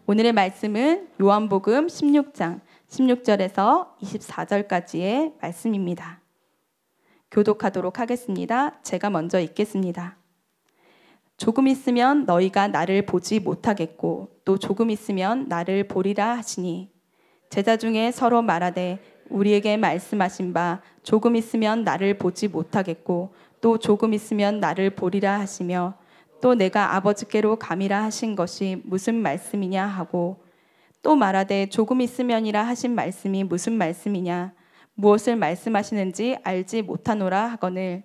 오늘의 말씀은 요한복음 16장 16절에서 24절까지의 말씀입니다. 교독하도록 하겠습니다. 제가 먼저 읽겠습니다. 조금 있으면 너희가 나를 보지 못하겠고 또 조금 있으면 나를 보리라 하시니 제자 중에 서로 말하되 우리에게 말씀하신 바 조금 있으면 나를 보지 못하겠고 또 조금 있으면 나를 보리라 하시며 또 내가 아버지께로 감이라 하신 것이 무슨 말씀이냐 하고 또 말하되 조금 있으면이라 하신 말씀이 무슨 말씀이냐 무엇을 말씀하시는지 알지 못하노라 하거늘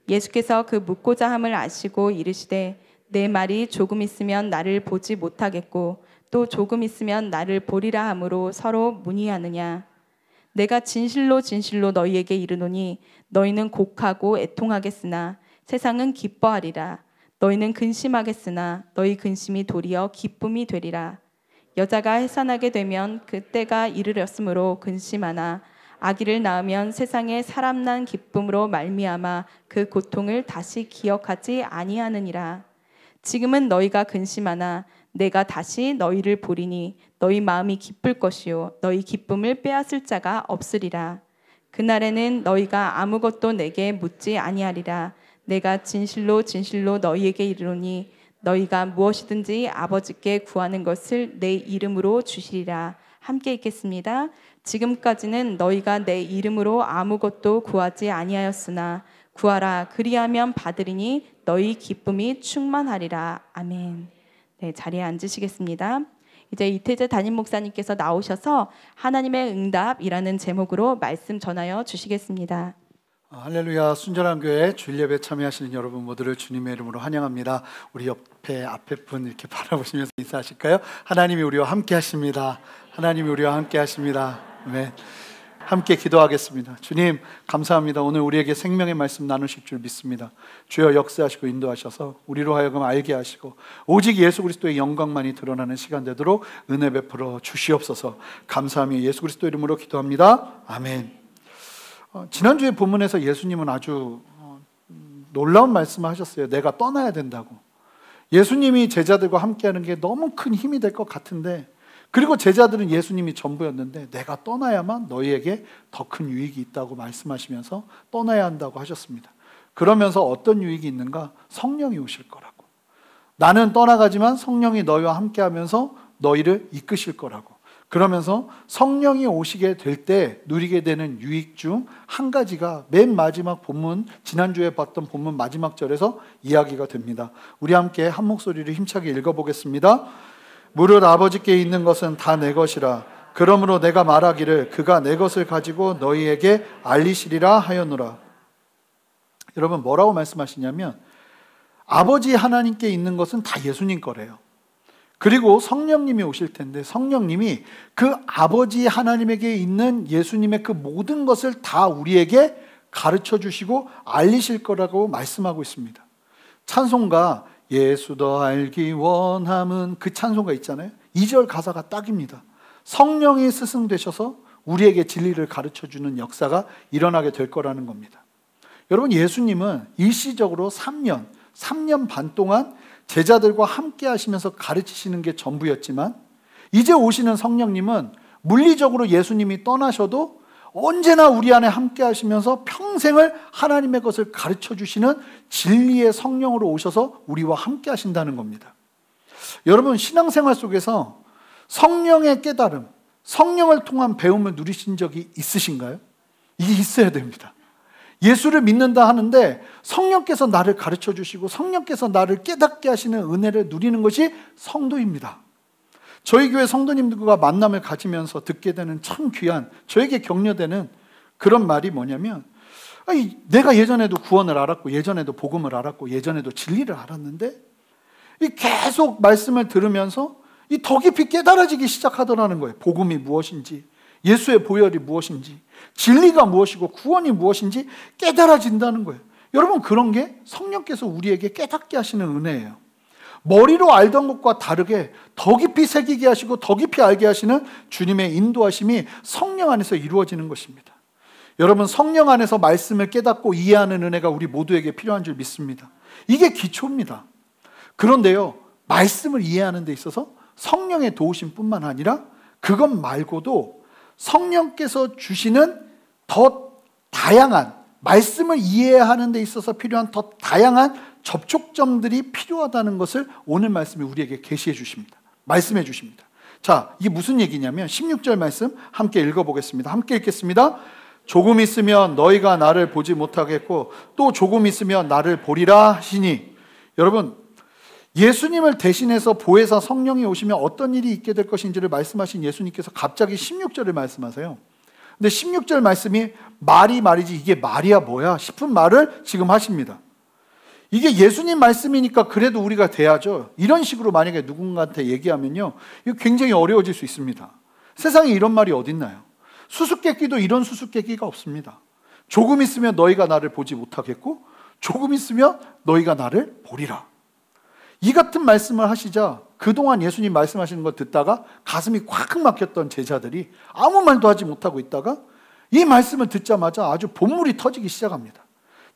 예수께서 그 묻고자 함을 아시고 이르시되 내 말이 조금 있으면 나를 보지 못하겠고 또 조금 있으면 나를 보리라 함으로 서로 문의하느냐 내가 진실로 진실로 너희에게 이르노니 너희는 곡하고 애통하겠으나 세상은 기뻐하리라 너희는 근심하겠으나 너희 근심이 도리어 기쁨이 되리라 여자가 해산하게 되면 그 때가 이르렀으므로 근심하나 아기를 낳으면 세상에 사람 난 기쁨으로 말미암아 그 고통을 다시 기억하지 아니하느니라 지금은 너희가 근심하나 내가 다시 너희를 보리니 너희 마음이 기쁠 것이요 너희 기쁨을 빼앗을 자가 없으리라 그날에는 너희가 아무것도 내게 묻지 아니하리라 내가 진실로 진실로 너희에게 이르노니 너희가 무엇이든지 아버지께 구하는 것을 내 이름으로 주시리라. 함께 읽겠습니다. 지금까지는 너희가 내 이름으로 아무것도 구하지 아니하였으나 구하라 그리하면 받으리니 너희 기쁨이 충만하리라. 아멘. 네, 자리에 앉으시겠습니다. 이제 이태재 담임 목사님께서 나오셔서 하나님의 응답이라는 제목으로 말씀 전하여 주시겠습니다. 할렐루야. 순전한 교회 주일 예배 참여하시는 여러분 모두를 주님의 이름으로 환영합니다. 우리 앞에 분 이렇게 바라보시면서 인사하실까요? 하나님이 우리와 함께 하십니다. 하나님이 우리와 함께 하십니다. 네. 함께 기도하겠습니다. 주님 감사합니다. 오늘 우리에게 생명의 말씀 나누실 줄 믿습니다. 주여 역사하시고 인도하셔서 우리로 하여금 알게 하시고 오직 예수 그리스도의 영광만이 드러나는 시간 되도록 은혜 베풀어 주시옵소서. 감사하며 예수 그리스도 이름으로 기도합니다. 아멘. 지난주에 본문에서 예수님은 아주 놀라운 말씀을 하셨어요. 내가 떠나야 된다고. 예수님이 제자들과 함께하는 게 너무 큰 힘이 될 것 같은데 그리고 제자들은 예수님이 전부였는데 내가 떠나야만 너희에게 더 큰 유익이 있다고 말씀하시면서 떠나야 한다고 하셨습니다. 그러면서 어떤 유익이 있는가? 성령이 오실 거라고. 나는 떠나가지만 성령이 너희와 함께하면서 너희를 이끄실 거라고. 그러면서 성령이 오시게 될 때 누리게 되는 유익 중 한 가지가 맨 마지막 본문, 지난주에 봤던 본문 마지막 절에서 이야기가 됩니다. 우리 함께 한 목소리로 힘차게 읽어보겠습니다. 무릇 아버지께 있는 것은 다 내 것이라 그러므로 내가 말하기를 그가 내 것을 가지고 너희에게 알리시리라 하였노라. 여러분 뭐라고 말씀하시냐면 아버지 하나님께 있는 것은 다 예수님 거래요. 그리고 성령님이 오실 텐데 성령님이 그 아버지 하나님에게 있는 예수님의 그 모든 것을 다 우리에게 가르쳐 주시고 알리실 거라고 말씀하고 있습니다. 찬송가 예수 더 알기 원함은 그 찬송가 있잖아요. 2절 가사가 딱입니다. 성령이 스승 되셔서 우리에게 진리를 가르쳐 주는 역사가 일어나게 될 거라는 겁니다. 여러분 예수님은 일시적으로 3년 반 동안 제자들과 함께 하시면서 가르치시는 게 전부였지만 이제 오시는 성령님은 물리적으로 예수님이 떠나셔도 언제나 우리 안에 함께 하시면서 평생을 하나님의 것을 가르쳐 주시는 진리의 성령으로 오셔서 우리와 함께 하신다는 겁니다. 여러분 신앙생활 속에서 성령의 깨달음, 성령을 통한 배움을 누리신 적이 있으신가요? 이게 있어야 됩니다. 예수를 믿는다 하는데 성령께서 나를 가르쳐 주시고 성령께서 나를 깨닫게 하시는 은혜를 누리는 것이 성도입니다. 저희 교회 성도님들과 만남을 가지면서 듣게 되는 참 귀한, 저에게 격려되는 그런 말이 뭐냐면 내가 예전에도 구원을 알았고 예전에도 복음을 알았고 예전에도 진리를 알았는데 계속 말씀을 들으면서 더 깊이 깨달아지기 시작하더라는 거예요. 복음이 무엇인지, 예수의 보혈이 무엇인지, 진리가 무엇이고 구원이 무엇인지 깨달아진다는 거예요. 여러분 그런 게 성령께서 우리에게 깨닫게 하시는 은혜예요. 머리로 알던 것과 다르게 더 깊이 새기게 하시고 더 깊이 알게 하시는 주님의 인도하심이 성령 안에서 이루어지는 것입니다. 여러분 성령 안에서 말씀을 깨닫고 이해하는 은혜가 우리 모두에게 필요한 줄 믿습니다. 이게 기초입니다. 그런데요 말씀을 이해하는 데 있어서 성령의 도우심뿐만 아니라 그것 말고도 성령께서 주시는 더 다양한 말씀을 이해하는 데 있어서 필요한 더 다양한 접촉점들이 필요하다는 것을 오늘 말씀이 우리에게 계시해 주십니다. 말씀해 주십니다. 자, 이게 무슨 얘기냐면 16절 말씀 함께 읽어보겠습니다. 함께 읽겠습니다. 조금 있으면 너희가 나를 보지 못하겠고 또 조금 있으면 나를 보리라 하시니. 여러분, 예수님을 대신해서 보혜사 성령이 오시면 어떤 일이 있게 될 것인지를 말씀하신 예수님께서 갑자기 16절을 말씀하세요. 근데 16절 말씀이 말이지 이게 말이야 뭐야 싶은 말을 지금 하십니다. 이게 예수님 말씀이니까 그래도 우리가 돼야죠. 이런 식으로 만약에 누군가한테 얘기하면요, 이거 굉장히 어려워질 수 있습니다. 세상에 이런 말이 어딨나요? 수수께끼도 이런 수수께끼가 없습니다. 조금 있으면 너희가 나를 보지 못하겠고 조금 있으면 너희가 나를 보리라. 이 같은 말씀을 하시자 그동안 예수님 말씀하시는 거 듣다가 가슴이 꽉 막혔던 제자들이 아무 말도 하지 못하고 있다가 이 말씀을 듣자마자 아주 본물이 터지기 시작합니다.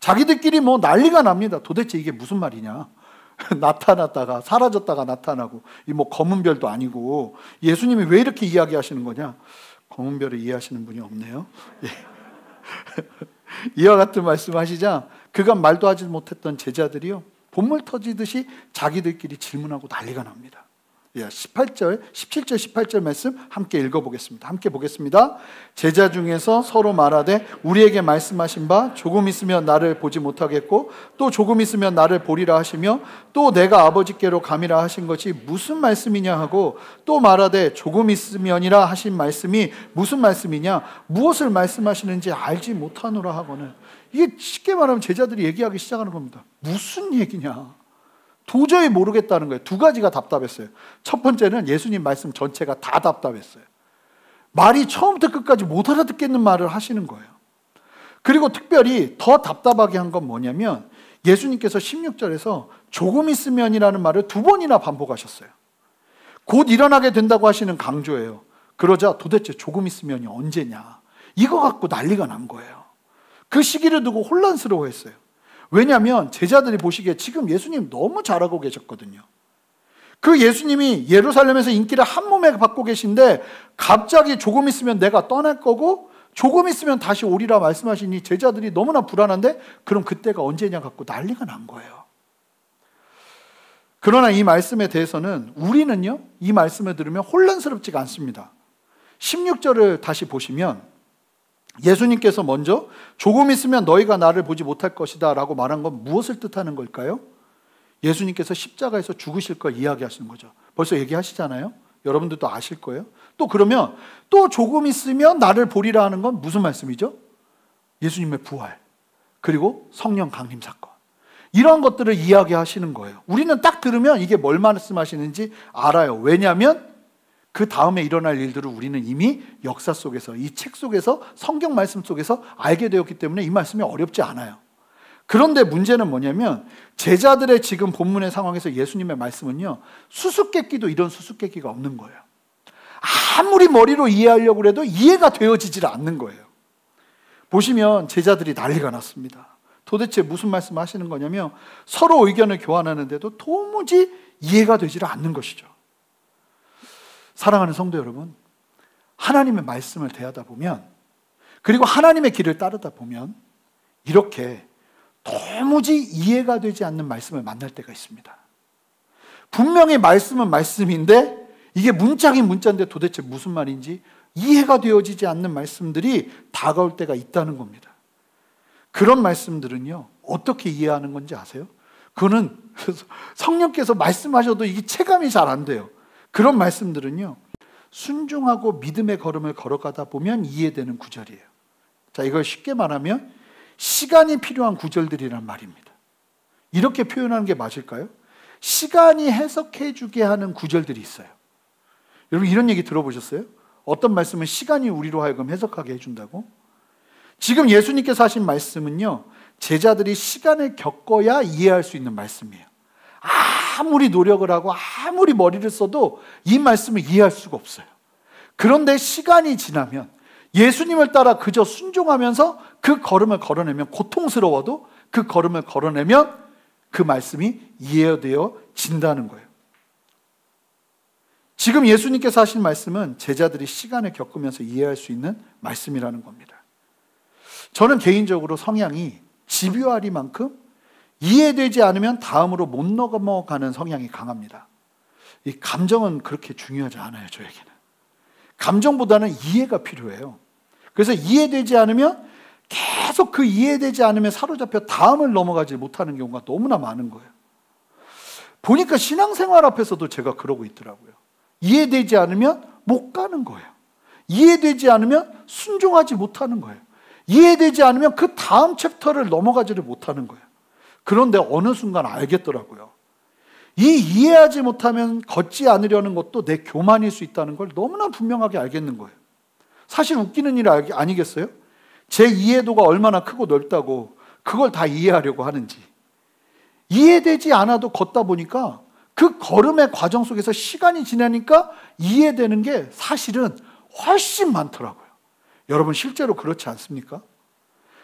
자기들끼리 뭐 난리가 납니다. 도대체 이게 무슨 말이냐? 나타났다가 사라졌다가 나타나고 이 뭐 검은 별도 아니고 예수님이 왜 이렇게 이야기하시는 거냐? 검은 별을 이해하시는 분이 없네요. 예. 이와 같은 말씀하시자 그간 말도 하지 못했던 제자들이요, 본물 터지듯이 자기들끼리 질문하고 난리가 납니다. 17절 18절 말씀 함께 읽어보겠습니다. 함께 보겠습니다. 제자 중에서 서로 말하되 우리에게 말씀하신 바 조금 있으면 나를 보지 못하겠고 또 조금 있으면 나를 보리라 하시며 또 내가 아버지께로 감이라 하신 것이 무슨 말씀이냐 하고 또 말하되 조금 있으면이라 하신 말씀이 무슨 말씀이냐, 무엇을 말씀하시는지 알지 못하노라 하거늘. 이게 쉽게 말하면 제자들이 얘기하기 시작하는 겁니다. 무슨 얘기냐, 도저히 모르겠다는 거예요. 두 가지가 답답했어요. 첫 번째는 예수님 말씀 전체가 다 답답했어요. 말이 처음부터 끝까지 못 알아듣겠는 말을 하시는 거예요. 그리고 특별히 더 답답하게 한 건 뭐냐면 예수님께서 16절에서 조금 있으면이라는 말을 2번이나 반복하셨어요. 곧 일어나게 된다고 하시는 강조예요. 그러자 도대체 조금 있으면이 언제냐, 이거 갖고 난리가 난 거예요. 그 시기를 두고 혼란스러워했어요. 왜냐하면 제자들이 보시기에 지금 예수님 너무 잘하고 계셨거든요. 그 예수님이 예루살렘에서 인기를 한 몸에 받고 계신데 갑자기 조금 있으면 내가 떠날 거고 조금 있으면 다시 오리라 말씀하시니 제자들이 너무나 불안한데 그럼 그때가 언제냐 갖고 난리가 난 거예요. 그러나 이 말씀에 대해서는 우리는요, 이 말씀을 들으면 혼란스럽지가 않습니다. 16절을 다시 보시면 예수님께서 먼저 조금 있으면 너희가 나를 보지 못할 것이다 라고 말한 건 무엇을 뜻하는 걸까요? 예수님께서 십자가에서 죽으실 걸 이야기하시는 거죠. 벌써 얘기하시잖아요. 여러분들도 아실 거예요. 또 그러면 또 조금 있으면 나를 보리라 하는 건 무슨 말씀이죠? 예수님의 부활, 그리고 성령 강림 사건, 이런 것들을 이야기하시는 거예요. 우리는 딱 들으면 이게 뭘 말씀하시는지 알아요. 왜냐하면 그 다음에 일어날 일들을 우리는 이미 역사 속에서, 이 책 속에서, 성경 말씀 속에서 알게 되었기 때문에 이 말씀이 어렵지 않아요. 그런데 문제는 뭐냐면 제자들의 지금 본문의 상황에서 예수님의 말씀은요, 수수께끼도 이런 수수께끼가 없는 거예요. 아무리 머리로 이해하려고 해도 이해가 되어지질 않는 거예요. 보시면 제자들이 난리가 났습니다. 도대체 무슨 말씀 하시는 거냐면 서로 의견을 교환하는데도 도무지 이해가 되질 않는 것이죠. 사랑하는 성도 여러분, 하나님의 말씀을 대하다 보면, 그리고 하나님의 길을 따르다 보면 이렇게 도무지 이해가 되지 않는 말씀을 만날 때가 있습니다. 분명히 말씀은 말씀인데 이게 문자긴 문자인데 도대체 무슨 말인지 이해가 되어지지 않는 말씀들이 다가올 때가 있다는 겁니다. 그런 말씀들은요, 어떻게 이해하는 건지 아세요? 그거는 성령께서 말씀하셔도 이게 체감이 잘 안 돼요. 그런 말씀들은요, 순종하고 믿음의 걸음을 걸어가다 보면 이해되는 구절이에요. 자, 이걸 쉽게 말하면 시간이 필요한 구절들이란 말입니다. 이렇게 표현하는 게 맞을까요? 시간이 해석해 주게 하는 구절들이 있어요. 여러분 이런 얘기 들어보셨어요? 어떤 말씀은 시간이 우리로 하여금 해석하게 해준다고? 지금 예수님께서 하신 말씀은요, 제자들이 시간을 겪어야 이해할 수 있는 말씀이에요. 아무리 노력을 하고 아무리 머리를 써도 이 말씀을 이해할 수가 없어요. 그런데 시간이 지나면 예수님을 따라 그저 순종하면서 그 걸음을 걸어내면, 고통스러워도 그 걸음을 걸어내면 그 말씀이 이해되어진다는 거예요. 지금 예수님께서 하신 말씀은 제자들이 시간을 겪으면서 이해할 수 있는 말씀이라는 겁니다. 저는 개인적으로 성향이 집요하리만큼 이해되지 않으면 다음으로 못 넘어가는 성향이 강합니다. 이 감정은 그렇게 중요하지 않아요, 저에게는. 감정보다는 이해가 필요해요. 그래서 이해되지 않으면 계속 그 이해되지 않으면 사로잡혀 다음을 넘어가지 못하는 경우가 너무나 많은 거예요. 보니까 신앙생활 앞에서도 제가 그러고 있더라고요. 이해되지 않으면 못 가는 거예요. 이해되지 않으면 순종하지 못하는 거예요. 이해되지 않으면 그 다음 챕터를 넘어가지를 못하는 거예요. 그런데 어느 순간 알겠더라고요. 이 이해하지 못하면 걷지 않으려는 것도 내 교만일 수 있다는 걸 너무나 분명하게 알겠는 거예요. 사실 웃기는 일 아니겠어요? 제 이해도가 얼마나 크고 넓다고 그걸 다 이해하려고 하는지. 이해되지 않아도 걷다 보니까 그 걸음의 과정 속에서 시간이 지나니까 이해되는 게 사실은 훨씬 많더라고요. 여러분 실제로 그렇지 않습니까?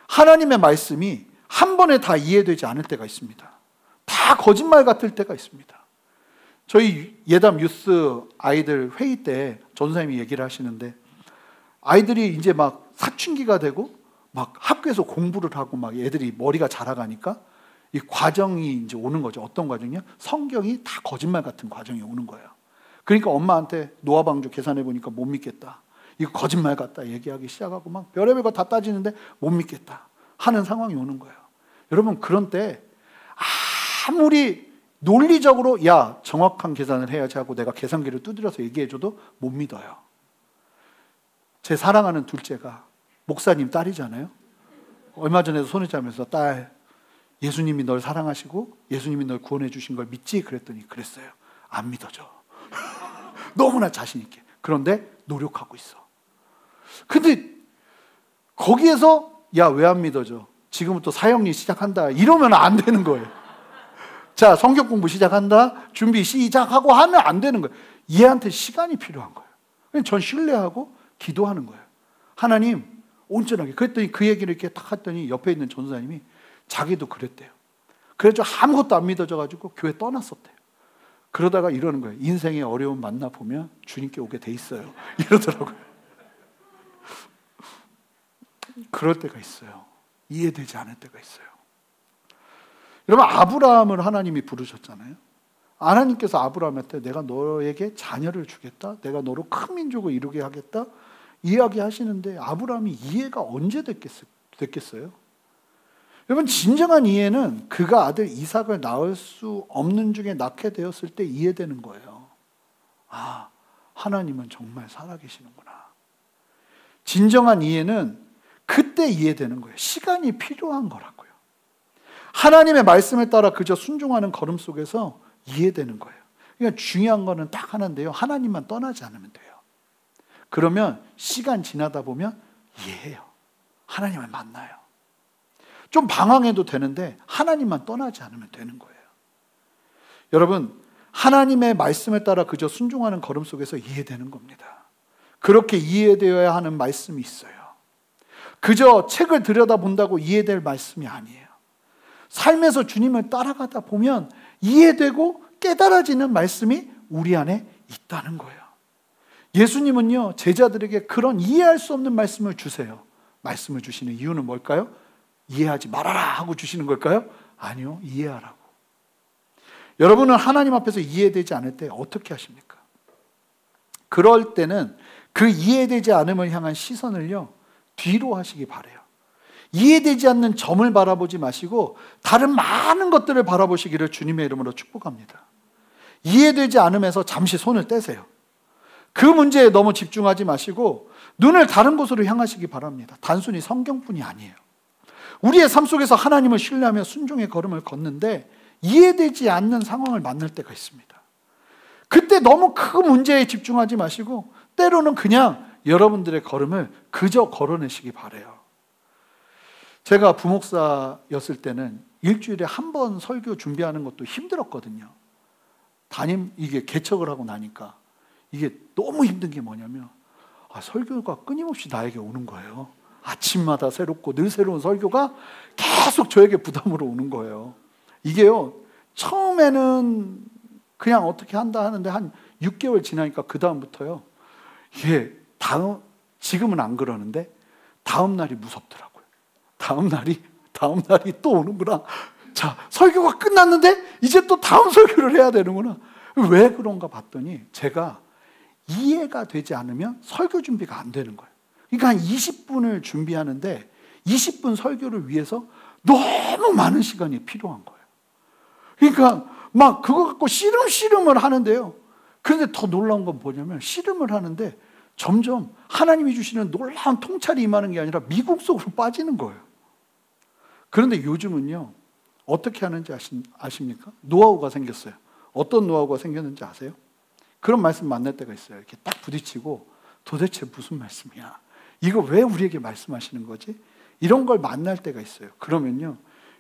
하나님의 말씀이 한 번에 다 이해되지 않을 때가 있습니다. 다 거짓말 같을 때가 있습니다. 저희 예담 유스 아이들 회의 때 전사님이 얘기를 하시는데 아이들이 이제 막 사춘기가 되고 막 학교에서 공부를 하고 막 애들이 머리가 자라가니까 이 과정이 이제 오는 거죠. 어떤 과정이요? 성경이 다 거짓말 같은 과정이 오는 거예요. 그러니까 엄마한테 노아방주 계산해 보니까 못 믿겠다. 이거 거짓말 같다 얘기하기 시작하고 막 별의별 거 다 따지는데 못 믿겠다 하는 상황이 오는 거예요. 여러분 그런 때 아무리 논리적으로 야 정확한 계산을 해야지 하고 내가 계산기를 두드려서 얘기해줘도 못 믿어요. 제 사랑하는 둘째가 목사님 딸이잖아요. 얼마 전에도 손을 잡으면서 딸 예수님이 널 사랑하시고 예수님이 널 구원해 주신 걸 믿지? 그랬더니 그랬어요. 안 믿어져. 너무나 자신 있게. 그런데 노력하고 있어. 근데 거기에서 야 왜 안 믿어져? 지금부터 사형리 시작한다 이러면 안 되는 거예요. 자 성경 공부 시작한다 준비 시작하고 하면 안 되는 거예요. 얘한테 시간이 필요한 거예요. 전 신뢰하고 기도하는 거예요. 하나님 온전하게. 그랬더니 그 얘기를 이렇게 딱 했더니 옆에 있는 전사님이 자기도 그랬대요. 그래서 아무것도 안 믿어져가지고 교회 떠났었대요. 그러다가 이러는 거예요. 인생의 어려움 만나보면 주님께 오게 돼 있어요. 이러더라고요. 그럴 때가 있어요. 이해되지 않을 때가 있어요. 여러분 아브라함을 하나님이 부르셨잖아요. 하나님께서 아브라함한테 내가 너에게 자녀를 주겠다. 내가 너로 큰 민족을 이루게 하겠다. 이야기하시는데 아브라함이 이해가 언제 됐겠어요? 여러분 진정한 이해는 그가 아들 이삭을 낳을 수 없는 중에 낳게 되었을 때 이해되는 거예요. 아, 하나님은 정말 살아계시는구나. 진정한 이해는 그때 이해되는 거예요. 시간이 필요한 거라고요. 하나님의 말씀에 따라 그저 순종하는 걸음 속에서 이해되는 거예요. 그러니까 중요한 거는 딱 하나인데요. 하나님만 떠나지 않으면 돼요. 그러면 시간 지나다 보면 이해해요. 하나님을 만나요. 좀 방황해도 되는데 하나님만 떠나지 않으면 되는 거예요. 여러분 하나님의 말씀에 따라 그저 순종하는 걸음 속에서 이해되는 겁니다. 그렇게 이해되어야 하는 말씀이 있어요. 그저 책을 들여다본다고 이해될 말씀이 아니에요. 삶에서 주님을 따라가다 보면 이해되고 깨달아지는 말씀이 우리 안에 있다는 거예요. 예수님은요 제자들에게 그런 이해할 수 없는 말씀을 주세요. 말씀을 주시는 이유는 뭘까요? 이해하지 말아라 하고 주시는 걸까요? 아니요, 이해하라고. 여러분은 하나님 앞에서 이해되지 않을 때 어떻게 하십니까? 그럴 때는 그 이해되지 않음을 향한 시선을요 뒤로 하시기 바래요. 이해되지 않는 점을 바라보지 마시고 다른 많은 것들을 바라보시기를 주님의 이름으로 축복합니다. 이해되지 않음에서 잠시 손을 떼세요. 그 문제에 너무 집중하지 마시고 눈을 다른 곳으로 향하시기 바랍니다. 단순히 성경뿐이 아니에요. 우리의 삶 속에서 하나님을 신뢰하며 순종의 걸음을 걷는데 이해되지 않는 상황을 만날 때가 있습니다. 그때 너무 큰 문제에 집중하지 마시고 때로는 그냥 여러분들의 걸음을 그저 걸어내시기 바라요. 제가 부목사였을 때는 일주일에 한 번 설교 준비하는 것도 힘들었거든요. 이게 개척을 하고 나니까 이게 너무 힘든 게 뭐냐면 설교가 끊임없이 나에게 오는 거예요. 아침마다 새롭고 늘 새로운 설교가 계속 저에게 부담으로 오는 거예요. 이게요 처음에는 그냥 어떻게 한다 하는데 한 6개월 지나니까 그 다음부터요, 지금은 안 그러는데 다음 날이 무섭더라고요. 다음 날이 또 오는구나. 자, 설교가 끝났는데 이제 또 다음 설교를 해야 되는구나. 왜 그런가 봤더니 제가 이해가 되지 않으면 설교 준비가 안 되는 거예요. 그러니까 한 20분을 준비하는데 20분 설교를 위해서 너무 많은 시간이 필요한 거예요. 그러니까 막 그거 갖고 씨름을 하는데요. 그런데 더 놀라운 건 뭐냐면 씨름을 하는데 점점 하나님이 주시는 놀라운 통찰이 임하는 게 아니라 미국 속으로 빠지는 거예요. 그런데 요즘은요, 어떻게 하는지 아십니까? 노하우가 생겼어요. 어떤 노하우가 생겼는지 아세요? 그런 말씀 만날 때가 있어요. 이렇게 딱 부딪히고 도대체 무슨 말씀이야? 이거 왜 우리에게 말씀하시는 거지? 이런 걸 만날 때가 있어요. 그러면요,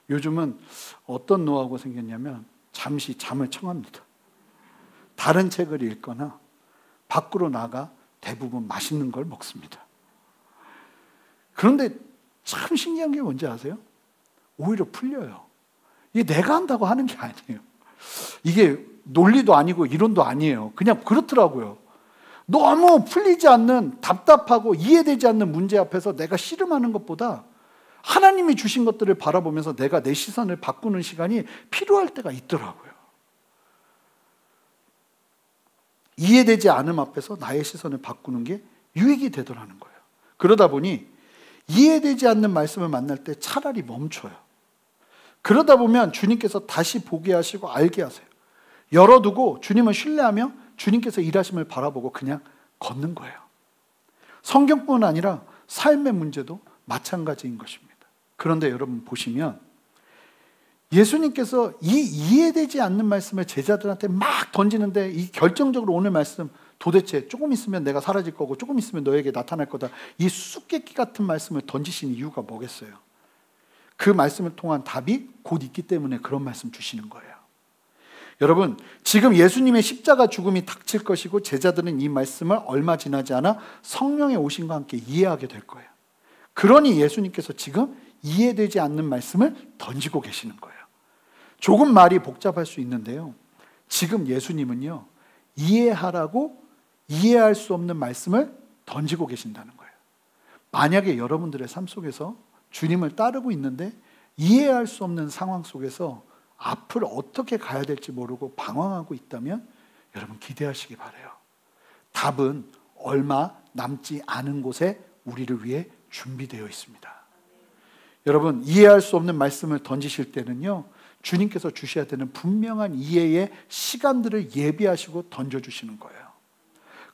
요즘은 어떤 노하우가 생겼냐면 잠시 잠을 청합니다. 다른 책을 읽거나 밖으로 나가 대부분 맛있는 걸 먹습니다. 그런데 참 신기한 게 뭔지 아세요? 오히려 풀려요. 이게 내가 한다고 하는 게 아니에요. 이게 논리도 아니고 이론도 아니에요. 그냥 그렇더라고요. 너무 풀리지 않는, 답답하고 이해되지 않는 문제 앞에서 내가 씨름하는 것보다 하나님이 주신 것들을 바라보면서 내가 내 시선을 바꾸는 시간이 필요할 때가 있더라고요. 이해되지 않음 앞에서 나의 시선을 바꾸는 게 유익이 되더라는 거예요. 그러다 보니 이해되지 않는 말씀을 만날 때 차라리 멈춰요. 그러다 보면 주님께서 다시 보게 하시고 알게 하세요. 열어두고 주님을 신뢰하며 주님께서 일하심을 바라보고 그냥 걷는 거예요. 성경뿐 아니라 삶의 문제도 마찬가지인 것입니다. 그런데 여러분 보시면 예수님께서 이 이해되지 않는 말씀을 제자들한테 막 던지는데, 이 결정적으로 오늘 말씀, 도대체 조금 있으면 내가 사라질 거고 조금 있으면 너에게 나타날 거다, 이 수수께끼 같은 말씀을 던지신 이유가 뭐겠어요? 그 말씀을 통한 답이 곧 있기 때문에 그런 말씀 주시는 거예요. 여러분, 지금 예수님의 십자가 죽음이 닥칠 것이고 제자들은 이 말씀을 얼마 지나지 않아 성령의 오심과 함께 이해하게 될 거예요. 그러니 예수님께서 지금 이해되지 않는 말씀을 던지고 계시는 거예요. 조금 말이 복잡할 수 있는데요, 지금 예수님은요, 이해하라고 이해할 수 없는 말씀을 던지고 계신다는 거예요. 만약에 여러분들의 삶 속에서 주님을 따르고 있는데 이해할 수 없는 상황 속에서 앞을 어떻게 가야 될지 모르고 방황하고 있다면 여러분 기대하시기 바라요. 답은 얼마 남지 않은 곳에 우리를 위해 준비되어 있습니다. 여러분, 이해할 수 없는 말씀을 던지실 때는요, 주님께서 주셔야 되는 분명한 이해의 시간들을 예비하시고 던져주시는 거예요.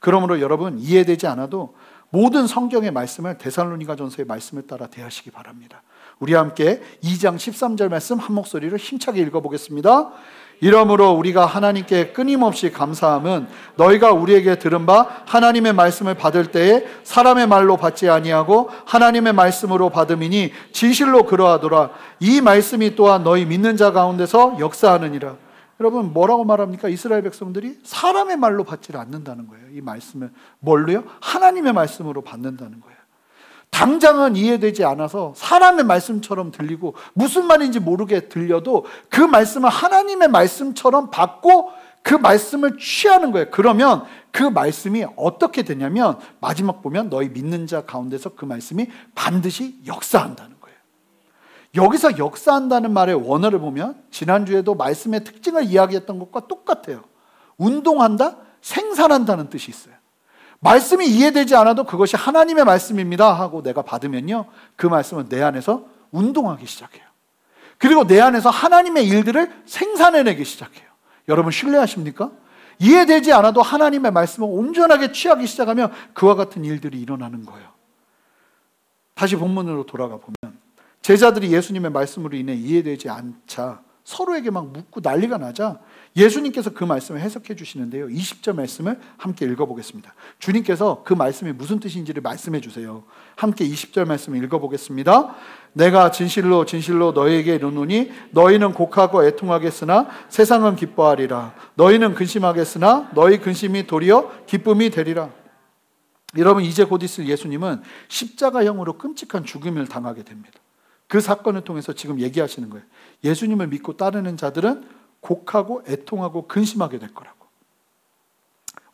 그러므로 여러분, 이해되지 않아도 모든 성경의 말씀을 데살로니가전서의 말씀을 따라 대하시기 바랍니다. 우리 함께 2장 13절 말씀 한 목소리로 힘차게 읽어보겠습니다. 이러므로 우리가 하나님께 끊임없이 감사함은 너희가 우리에게 들은 바 하나님의 말씀을 받을 때에 사람의 말로 받지 아니하고 하나님의 말씀으로 받음이니 진실로 그러하더라. 이 말씀이 또한 너희 믿는 자 가운데서 역사하느니라. 여러분, 뭐라고 말합니까? 이스라엘 백성들이 사람의 말로 받지를 않는다는 거예요. 이 말씀을 뭘로요? 하나님의 말씀으로 받는다는 거예요. 당장은 이해되지 않아서 사람의 말씀처럼 들리고 무슨 말인지 모르게 들려도 그 말씀을 하나님의 말씀처럼 받고 그 말씀을 취하는 거예요. 그러면 그 말씀이 어떻게 되냐면 마지막 보면 너희 믿는 자 가운데서 그 말씀이 반드시 역사한다는 거예요. 여기서 역사한다는 말의 원어를 보면 지난주에도 말씀의 특징을 이야기했던 것과 똑같아요. 운동한다, 생산한다는 뜻이 있어요. 말씀이 이해되지 않아도 그것이 하나님의 말씀입니다 하고 내가 받으면요, 그 말씀은 내 안에서 운동하기 시작해요. 그리고 내 안에서 하나님의 일들을 생산해내기 시작해요. 여러분 신뢰하십니까? 이해되지 않아도 하나님의 말씀을 온전하게 취하기 시작하면 그와 같은 일들이 일어나는 거예요. 다시 본문으로 돌아가 보면 제자들이 예수님의 말씀으로 인해 이해되지 않자 서로에게 막 묻고 난리가 나자 예수님께서 그 말씀을 해석해 주시는데요, 20절 말씀을 함께 읽어보겠습니다. 주님께서 그 말씀이 무슨 뜻인지를 말씀해 주세요. 함께 20절 말씀을 읽어보겠습니다. 내가 진실로 진실로 너희에게 이르노니 너희는 곡하고 애통하겠으나 세상은 기뻐하리라. 너희는 근심하겠으나 너희 근심이 도리어 기쁨이 되리라. 여러분, 이제 곧 있을 예수님은 십자가형으로 끔찍한 죽음을 당하게 됩니다. 그 사건을 통해서 지금 얘기하시는 거예요. 예수님을 믿고 따르는 자들은 곡하고 애통하고 근심하게 될 거라고.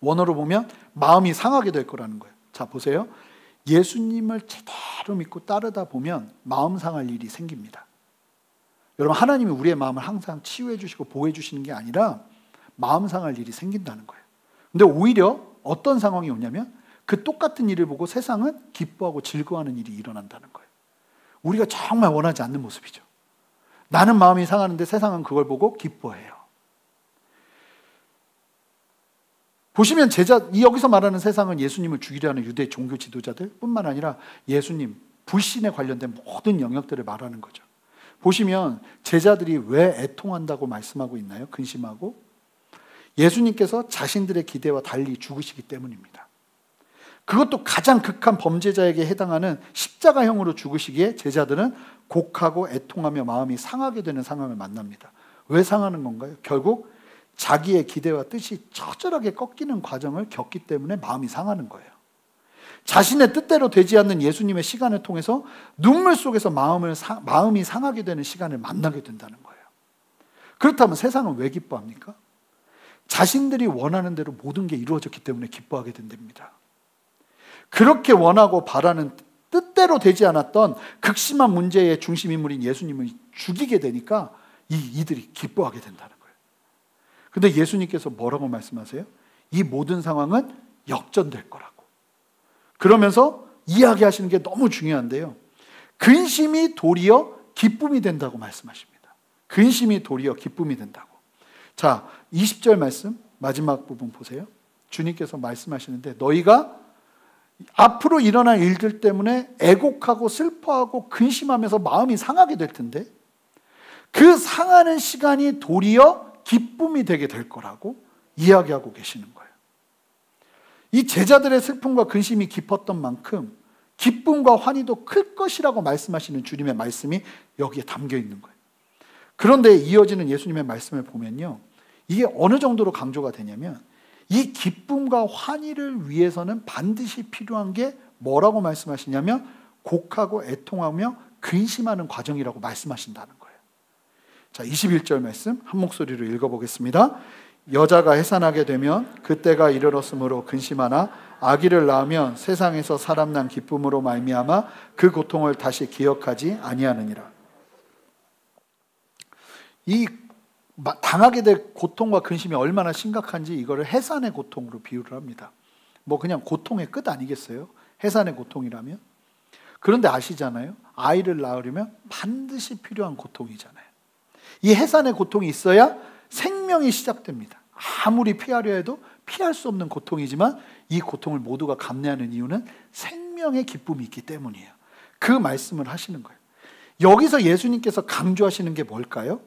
원어로 보면 마음이 상하게 될 거라는 거예요. 자, 보세요. 예수님을 제대로 믿고 따르다 보면 마음 상할 일이 생깁니다. 여러분, 하나님이 우리의 마음을 항상 치유해 주시고 보호해 주시는 게 아니라 마음 상할 일이 생긴다는 거예요. 근데 오히려 어떤 상황이 오냐면 그 똑같은 일을 보고 세상은 기뻐하고 즐거워하는 일이 일어난다는 거예요. 우리가 정말 원하지 않는 모습이죠. 나는 마음이 상하는데 세상은 그걸 보고 기뻐해요. 보시면 여기서 말하는 세상은 예수님을 죽이려 하는 유대 종교 지도자들 뿐만 아니라 예수님, 불신에 관련된 모든 영역들을 말하는 거죠. 보시면 제자들이 왜 애통한다고 말씀하고 있나요? 근심하고. 예수님께서 자신들의 기대와 달리 죽으시기 때문입니다. 그것도 가장 극한 범죄자에게 해당하는 십자가형으로 죽으시기에 제자들은 곡하고 애통하며 마음이 상하게 되는 상황을 만납니다. 왜 상하는 건가요? 결국 자기의 기대와 뜻이 처절하게 꺾이는 과정을 겪기 때문에 마음이 상하는 거예요. 자신의 뜻대로 되지 않는 예수님의 시간을 통해서 눈물 속에서 마음이 상하게 되는 시간을 만나게 된다는 거예요. 그렇다면 세상은 왜 기뻐합니까? 자신들이 원하는 대로 모든 게 이루어졌기 때문에 기뻐하게 된답니다. 그렇게 원하고 바라는 뜻대로 되지 않았던 극심한 문제의 중심 인물인 예수님을 죽이게 되니까 이들이 기뻐하게 된다는 거예요. 근데 예수님께서 뭐라고 말씀하세요? 이 모든 상황은 역전될 거라고. 그러면서 이야기하시는 게 너무 중요한데요. 근심이 도리어 기쁨이 된다고 말씀하십니다. 근심이 도리어 기쁨이 된다고. 자, 20절 말씀 마지막 부분 보세요. 주님께서 말씀하시는데 너희가 앞으로 일어날 일들 때문에 애곡하고 슬퍼하고 근심하면서 마음이 상하게 될 텐데 그 상하는 시간이 도리어 기쁨이 되게 될 거라고 이야기하고 계시는 거예요. 이 제자들의 슬픔과 근심이 깊었던 만큼 기쁨과 환희도 클 것이라고 말씀하시는 주님의 말씀이 여기에 담겨 있는 거예요. 그런데 이어지는 예수님의 말씀을 보면요, 이게 어느 정도로 강조가 되냐면 이 기쁨과 환희를 위해서는 반드시 필요한 게 뭐라고 말씀하시냐면 곡하고 애통하며 근심하는 과정이라고 말씀하신다는 거예요. 자, 21절 말씀 한 목소리로 읽어보겠습니다. 여자가 해산하게 되면 그때가 이르렀으므로 근심하나 아기를 낳으면 세상에서 사람 난 기쁨으로 말미암아 그 고통을 다시 기억하지 아니하느니라. 이 당하게 될 고통과 근심이 얼마나 심각한지 이거를 해산의 고통으로 비유를 합니다. 뭐 그냥 고통의 끝 아니겠어요? 해산의 고통이라면. 그런데 아시잖아요, 아이를 낳으려면 반드시 필요한 고통이잖아요. 이 해산의 고통이 있어야 생명이 시작됩니다. 아무리 피하려 해도 피할 수 없는 고통이지만 이 고통을 모두가 감내하는 이유는 생명의 기쁨이 있기 때문이에요. 그 말씀을 하시는 거예요. 여기서 예수님께서 강조하시는 게 뭘까요?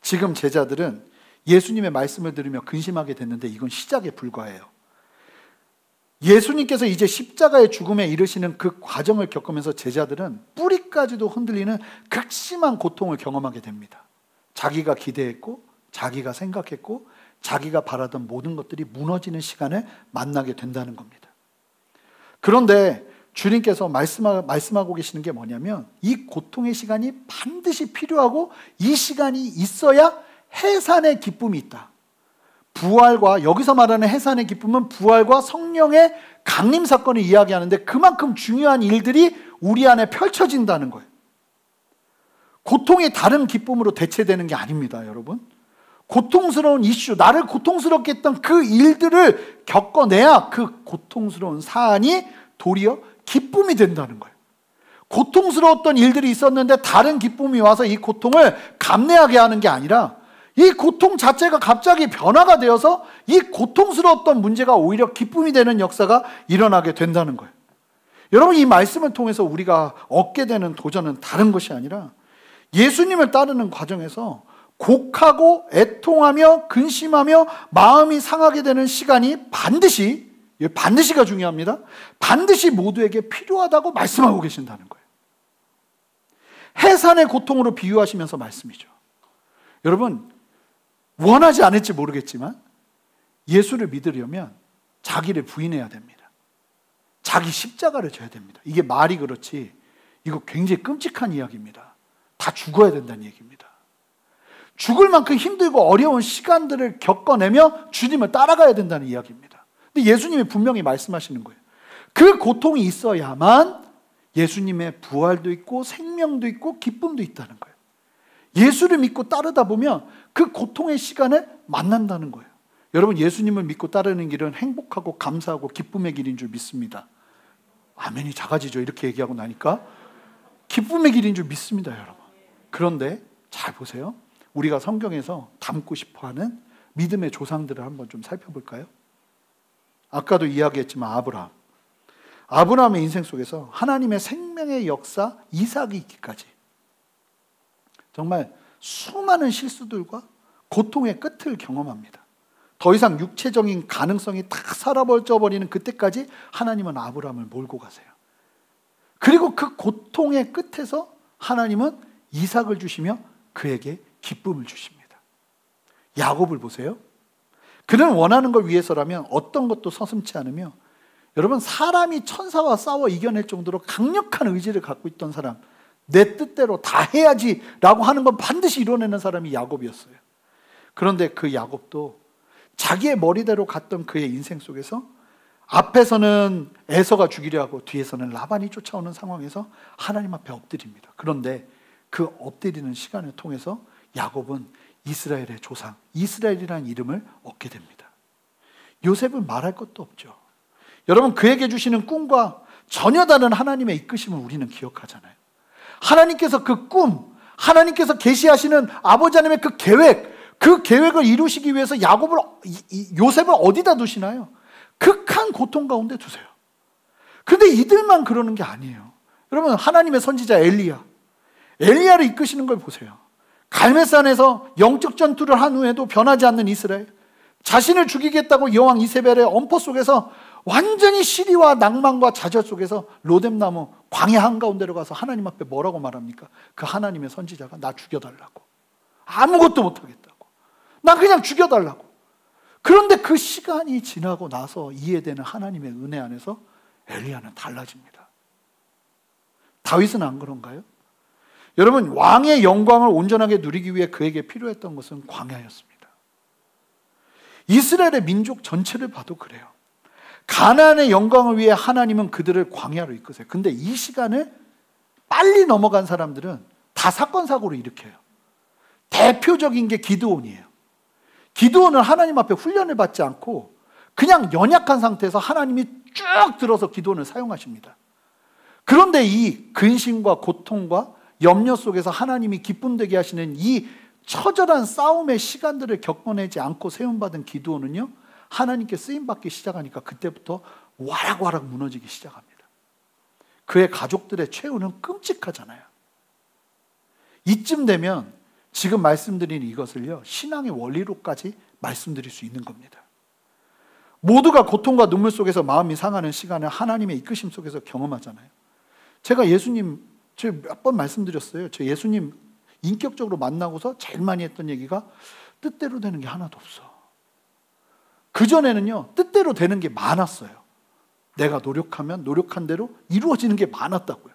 지금 제자들은 예수님의 말씀을 들으며 근심하게 됐는데 이건 시작에 불과해요. 예수님께서 이제 십자가의 죽음에 이르시는 그 과정을 겪으면서 제자들은 뿌리까지도 흔들리는 극심한 고통을 경험하게 됩니다. 자기가 기대했고 자기가 생각했고 자기가 바라던 모든 것들이 무너지는 시간을 만나게 된다는 겁니다. 그런데 주님께서 말씀하고 계시는 게 뭐냐면 이 고통의 시간이 반드시 필요하고 이 시간이 있어야 해산의 기쁨이 있다. 부활과, 여기서 말하는 해산의 기쁨은 부활과 성령의 강림 사건을 이야기하는데 그만큼 중요한 일들이 우리 안에 펼쳐진다는 거예요. 고통이 다른 기쁨으로 대체되는 게 아닙니다, 여러분. 고통스러운 이슈, 나를 고통스럽게 했던 그 일들을 겪어내야 그 고통스러운 사안이 도리어 기쁨이 된다는 거예요. 고통스러웠던 일들이 있었는데 다른 기쁨이 와서 이 고통을 감내하게 하는 게 아니라 이 고통 자체가 갑자기 변화가 되어서 이 고통스러웠던 문제가 오히려 기쁨이 되는 역사가 일어나게 된다는 거예요. 여러분, 이 말씀을 통해서 우리가 얻게 되는 도전은 다른 것이 아니라 예수님을 따르는 과정에서 곡하고 애통하며 근심하며 마음이 상하게 되는 시간이 반드시가 중요합니다. 반드시 모두에게 필요하다고 말씀하고 계신다는 거예요. 해산의 고통으로 비유하시면서 말씀이죠. 여러분, 원하지 않을지 모르겠지만 예수를 믿으려면 자기를 부인해야 됩니다. 자기 십자가를 져야 됩니다. 이게 말이 그렇지 이거 굉장히 끔찍한 이야기입니다. 다 죽어야 된다는 얘기입니다. 죽을 만큼 힘들고 어려운 시간들을 겪어내며 주님을 따라가야 된다는 이야기입니다. 근데 예수님이 분명히 말씀하시는 거예요. 그 고통이 있어야만 예수님의 부활도 있고 생명도 있고 기쁨도 있다는 거예요. 예수를 믿고 따르다 보면 그 고통의 시간에 만난다는 거예요. 여러분, 예수님을 믿고 따르는 길은 행복하고 감사하고 기쁨의 길인 줄 믿습니다. 아멘이 작아지죠. 이렇게 얘기하고 나니까. 기쁨의 길인 줄 믿습니다, 여러분. 그런데 잘 보세요. 우리가 성경에서 닮고 싶어하는 믿음의 조상들을 한번 좀 살펴볼까요? 아까도 이야기했지만 아브라함의 인생 속에서 하나님의 생명의 역사 이삭이 있기까지 정말 수많은 실수들과 고통의 끝을 경험합니다. 더 이상 육체적인 가능성이 다 사라져버리는 그때까지 하나님은 아브라함을 몰고 가세요. 그리고 그 고통의 끝에서 하나님은 이삭을 주시며 그에게 기쁨을 주십니다. 야곱을 보세요. 그는 원하는 걸 위해서라면 어떤 것도 서슴지 않으며, 여러분, 사람이 천사와 싸워 이겨낼 정도로 강력한 의지를 갖고 있던 사람, 내 뜻대로 다 해야지 라고 하는 건 반드시 이뤄내는 사람이 야곱이었어요. 그런데 그 야곱도 자기의 머리대로 갔던 그의 인생 속에서 앞에서는 에서가 죽이려 하고 뒤에서는 라반이 쫓아오는 상황에서 하나님 앞에 엎드립니다. 그런데 그 엎드리는 시간을 통해서 야곱은 이스라엘의 조상, 이스라엘이라는 이름을 얻게 됩니다. 요셉은 말할 것도 없죠. 여러분, 그에게 주시는 꿈과 전혀 다른 하나님의 이끄심을 우리는 기억하잖아요. 하나님께서 그 꿈, 하나님께서 계시하시는 아버지 하나님의 그 계획을 이루시기 위해서 요셉을 어디다 두시나요? 극한 고통 가운데 두세요. 그런데 이들만 그러는 게 아니에요. 여러분, 하나님의 선지자 엘리야를 이끄시는 걸 보세요. 갈멜산에서 영적 전투를 한 후에도 변하지 않는 이스라엘, 자신을 죽이겠다고 여왕 이세벨의 엄포 속에서 완전히 시리와 낭만과 좌절 속에서 로뎀나무 광야 한가운데로 가서 하나님 앞에 뭐라고 말합니까? 그 하나님의 선지자가 나 죽여달라고, 아무것도 못하겠다고, 나 그냥 죽여달라고. 그런데 그 시간이 지나고 나서 이해되는 하나님의 은혜 안에서 엘리야는 달라집니다. 다윗은 안 그런가요? 여러분, 왕의 영광을 온전하게 누리기 위해 그에게 필요했던 것은 광야였습니다. 이스라엘의 민족 전체를 봐도 그래요. 가나안의 영광을 위해 하나님은 그들을 광야로 이끄세요. 근데 이 시간을 빨리 넘어간 사람들은 다 사건 사고를 일으켜요. 대표적인 게 기드온이에요. 기드온은 하나님 앞에 훈련을 받지 않고 그냥 연약한 상태에서 하나님이 쭉 들어서 기드온을 사용하십니다. 그런데 이 근심과 고통과 염려 속에서 하나님이 기쁨되게 하시는 이 처절한 싸움의 시간들을 겪어내지 않고 세움받은 기드온은요, 하나님께 쓰임받기 시작하니까 그때부터 와락와락 무너지기 시작합니다. 그의 가족들의 최후는 끔찍하잖아요. 이쯤 되면 지금 말씀드린 이것을요, 신앙의 원리로까지 말씀드릴 수 있는 겁니다. 모두가 고통과 눈물 속에서 마음이 상하는 시간을 하나님의 이끄심 속에서 경험하잖아요. 제가 몇 번 말씀드렸어요. 저 예수님 인격적으로 만나고서 제일 많이 했던 얘기가 뜻대로 되는 게 하나도 없어. 그전에는요, 뜻대로 되는 게 많았어요. 내가 노력하면 노력한 대로 이루어지는 게 많았다고요.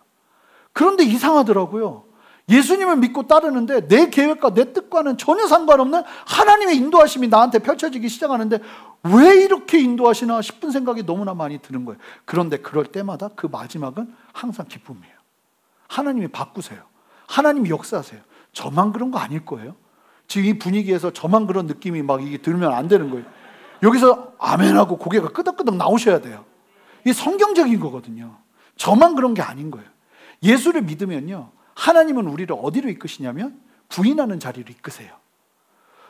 그런데 이상하더라고요. 예수님을 믿고 따르는데 내 계획과 내 뜻과는 전혀 상관없는 하나님의 인도하심이 나한테 펼쳐지기 시작하는데 왜 이렇게 인도하시나 싶은 생각이 너무나 많이 드는 거예요. 그런데 그럴 때마다 그 마지막은 항상 기쁨이에요. 하나님이 바꾸세요. 하나님이 역사하세요. 저만 그런 거 아닐 거예요. 지금 이 분위기에서 저만 그런 느낌이 막 이게 들면 안 되는 거예요. 여기서 아멘하고 고개가 끄덕끄덕 나오셔야 돼요. 이게 성경적인 거거든요. 저만 그런 게 아닌 거예요. 예수를 믿으면요, 하나님은 우리를 어디로 이끄시냐면 부인하는 자리로 이끄세요.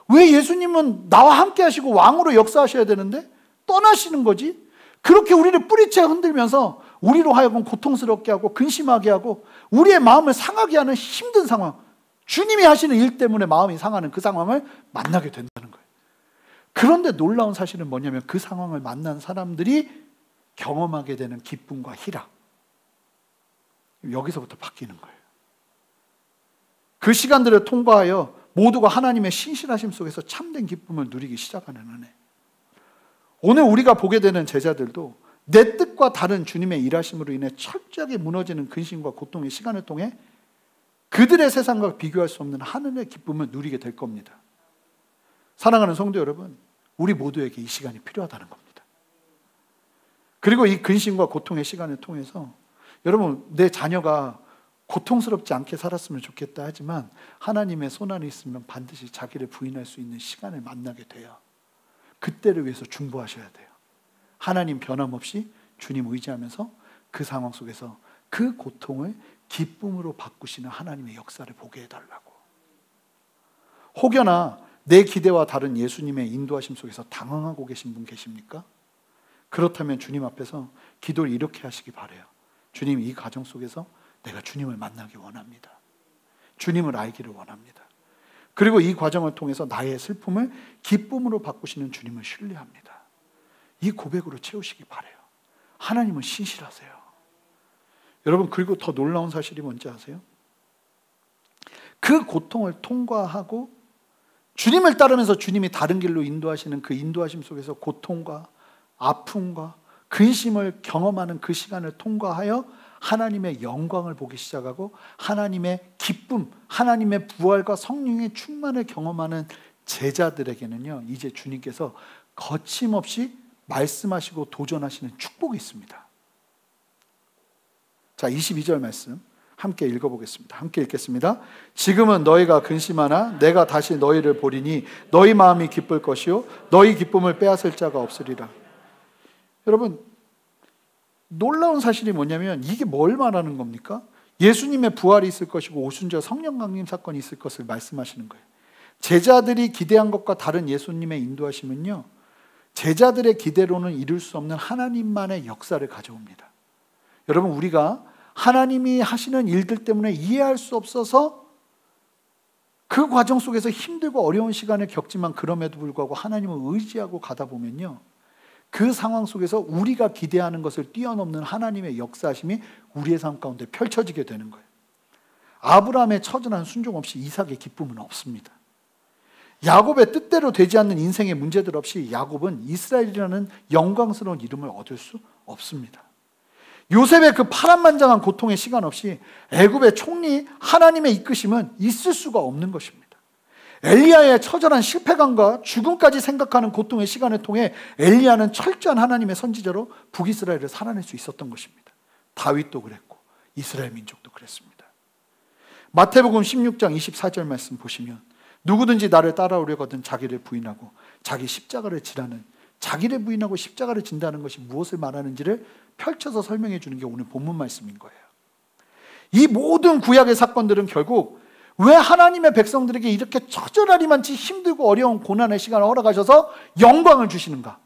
왜 예수님은 나와 함께 하시고 왕으로 역사하셔야 되는데 떠나시는 거지? 그렇게 우리를 뿌리채 흔들면서 우리로 하여금 고통스럽게 하고 근심하게 하고 우리의 마음을 상하게 하는 힘든 상황, 주님이 하시는 일 때문에 마음이 상하는 그 상황을 만나게 된다는 거예요. 그런데 놀라운 사실은 뭐냐면 그 상황을 만난 사람들이 경험하게 되는 기쁨과 희락, 여기서부터 바뀌는 거예요. 그 시간들을 통과하여 모두가 하나님의 신실하심 속에서 참된 기쁨을 누리기 시작하는 은혜. 오늘 우리가 보게 되는 제자들도 내 뜻과 다른 주님의 일하심으로 인해 철저하게 무너지는 근심과 고통의 시간을 통해 그들의 세상과 비교할 수 없는 하늘의 기쁨을 누리게 될 겁니다. 사랑하는 성도 여러분, 우리 모두에게 이 시간이 필요하다는 겁니다. 그리고 이 근심과 고통의 시간을 통해서 여러분, 내 자녀가 고통스럽지 않게 살았으면 좋겠다 하지만 하나님의 손안에 있으면 반드시 자기를 부인할 수 있는 시간을 만나게 돼요. 그때를 위해서 중보하셔야 돼요. 하나님 변함없이 주님 의지하면서 그 상황 속에서 그 고통을 기쁨으로 바꾸시는 하나님의 역사를 보게 해달라고. 혹여나 내 기대와 다른 예수님의 인도하심 속에서 당황하고 계신 분 계십니까? 그렇다면 주님 앞에서 기도를 이렇게 하시기 바라요. 주님, 이 과정 속에서 내가 주님을 만나기 원합니다. 주님을 알기를 원합니다. 그리고 이 과정을 통해서 나의 슬픔을 기쁨으로 바꾸시는 주님을 신뢰합니다. 이 고백으로 채우시기 바라요. 하나님은 신실하세요. 여러분, 그리고 더 놀라운 사실이 뭔지 아세요? 그 고통을 통과하고 주님을 따르면서 주님이 다른 길로 인도하시는 그 인도하심 속에서 고통과 아픔과 근심을 경험하는 그 시간을 통과하여 하나님의 영광을 보기 시작하고 하나님의 기쁨, 하나님의 부활과 성령의 충만을 경험하는 제자들에게는요, 이제 주님께서 거침없이 말씀하시고 도전하시는 축복이 있습니다. 자, 22절 말씀 함께 읽어보겠습니다. 함께 읽겠습니다. 지금은 너희가 근심하나 내가 다시 너희를 보리니 너희 마음이 기쁠 것이요 너희 기쁨을 빼앗을 자가 없으리라. 여러분, 놀라운 사실이 뭐냐면 이게 뭘 말하는 겁니까? 예수님의 부활이 있을 것이고 오순절 성령 강림 사건이 있을 것을 말씀하시는 거예요. 제자들이 기대한 것과 다른 예수님의 인도하심은요, 제자들의 기대로는 이룰 수 없는 하나님만의 역사를 가져옵니다. 여러분, 우리가 하나님이 하시는 일들 때문에 이해할 수 없어서 그 과정 속에서 힘들고 어려운 시간을 겪지만 그럼에도 불구하고 하나님을 의지하고 가다 보면요, 그 상황 속에서 우리가 기대하는 것을 뛰어넘는 하나님의 역사하심이 우리의 삶 가운데 펼쳐지게 되는 거예요. 아브라함의 처절한 순종 없이 이삭의 기쁨은 없습니다. 야곱의 뜻대로 되지 않는 인생의 문제들 없이 야곱은 이스라엘이라는 영광스러운 이름을 얻을 수 없습니다. 요셉의 그 파란만장한 고통의 시간 없이 애굽의 총리 하나님의 이끄심은 있을 수가 없는 것입니다. 엘리야의 처절한 실패감과 죽음까지 생각하는 고통의 시간을 통해 엘리야는 철저한 하나님의 선지자로 북이스라엘을 살아낼 수 있었던 것입니다. 다윗도 그랬고 이스라엘 민족도 그랬습니다. 마태복음 16장 24절 말씀 보시면 누구든지 나를 따라오려거든 자기를 부인하고 자기 십자가를 지라는, 자기를 부인하고 십자가를 진다는 것이 무엇을 말하는지를 펼쳐서 설명해 주는 게 오늘 본문 말씀인 거예요. 이 모든 구약의 사건들은 결국 왜 하나님의 백성들에게 이렇게 처절하리만치 힘들고 어려운 고난의 시간을 허락하셔서 영광을 주시는가?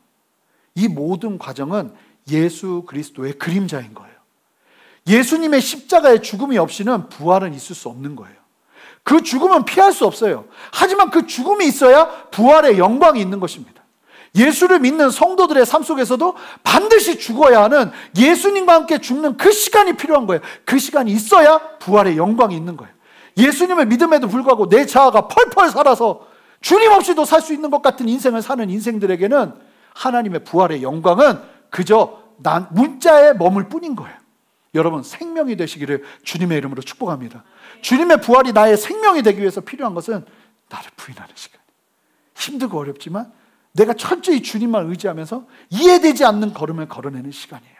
이 모든 과정은 예수 그리스도의 그림자인 거예요. 예수님의 십자가의 죽음이 없이는 부활은 있을 수 없는 거예요. 그 죽음은 피할 수 없어요. 하지만 그 죽음이 있어야 부활의 영광이 있는 것입니다. 예수를 믿는 성도들의 삶 속에서도 반드시 죽어야 하는, 예수님과 함께 죽는 그 시간이 필요한 거예요. 그 시간이 있어야 부활의 영광이 있는 거예요. 예수님을 믿음에도 불구하고 내 자아가 펄펄 살아서 주님 없이도 살 수 있는 것 같은 인생을 사는 인생들에게는 하나님의 부활의 영광은 그저 문자에 머물 뿐인 거예요. 여러분, 생명이 되시기를 주님의 이름으로 축복합니다. 주님의 부활이 나의 생명이 되기 위해서 필요한 것은 나를 부인하는 시간. 힘들고 어렵지만 내가 철저히 주님만 의지하면서 이해되지 않는 걸음을 걸어내는 시간이에요.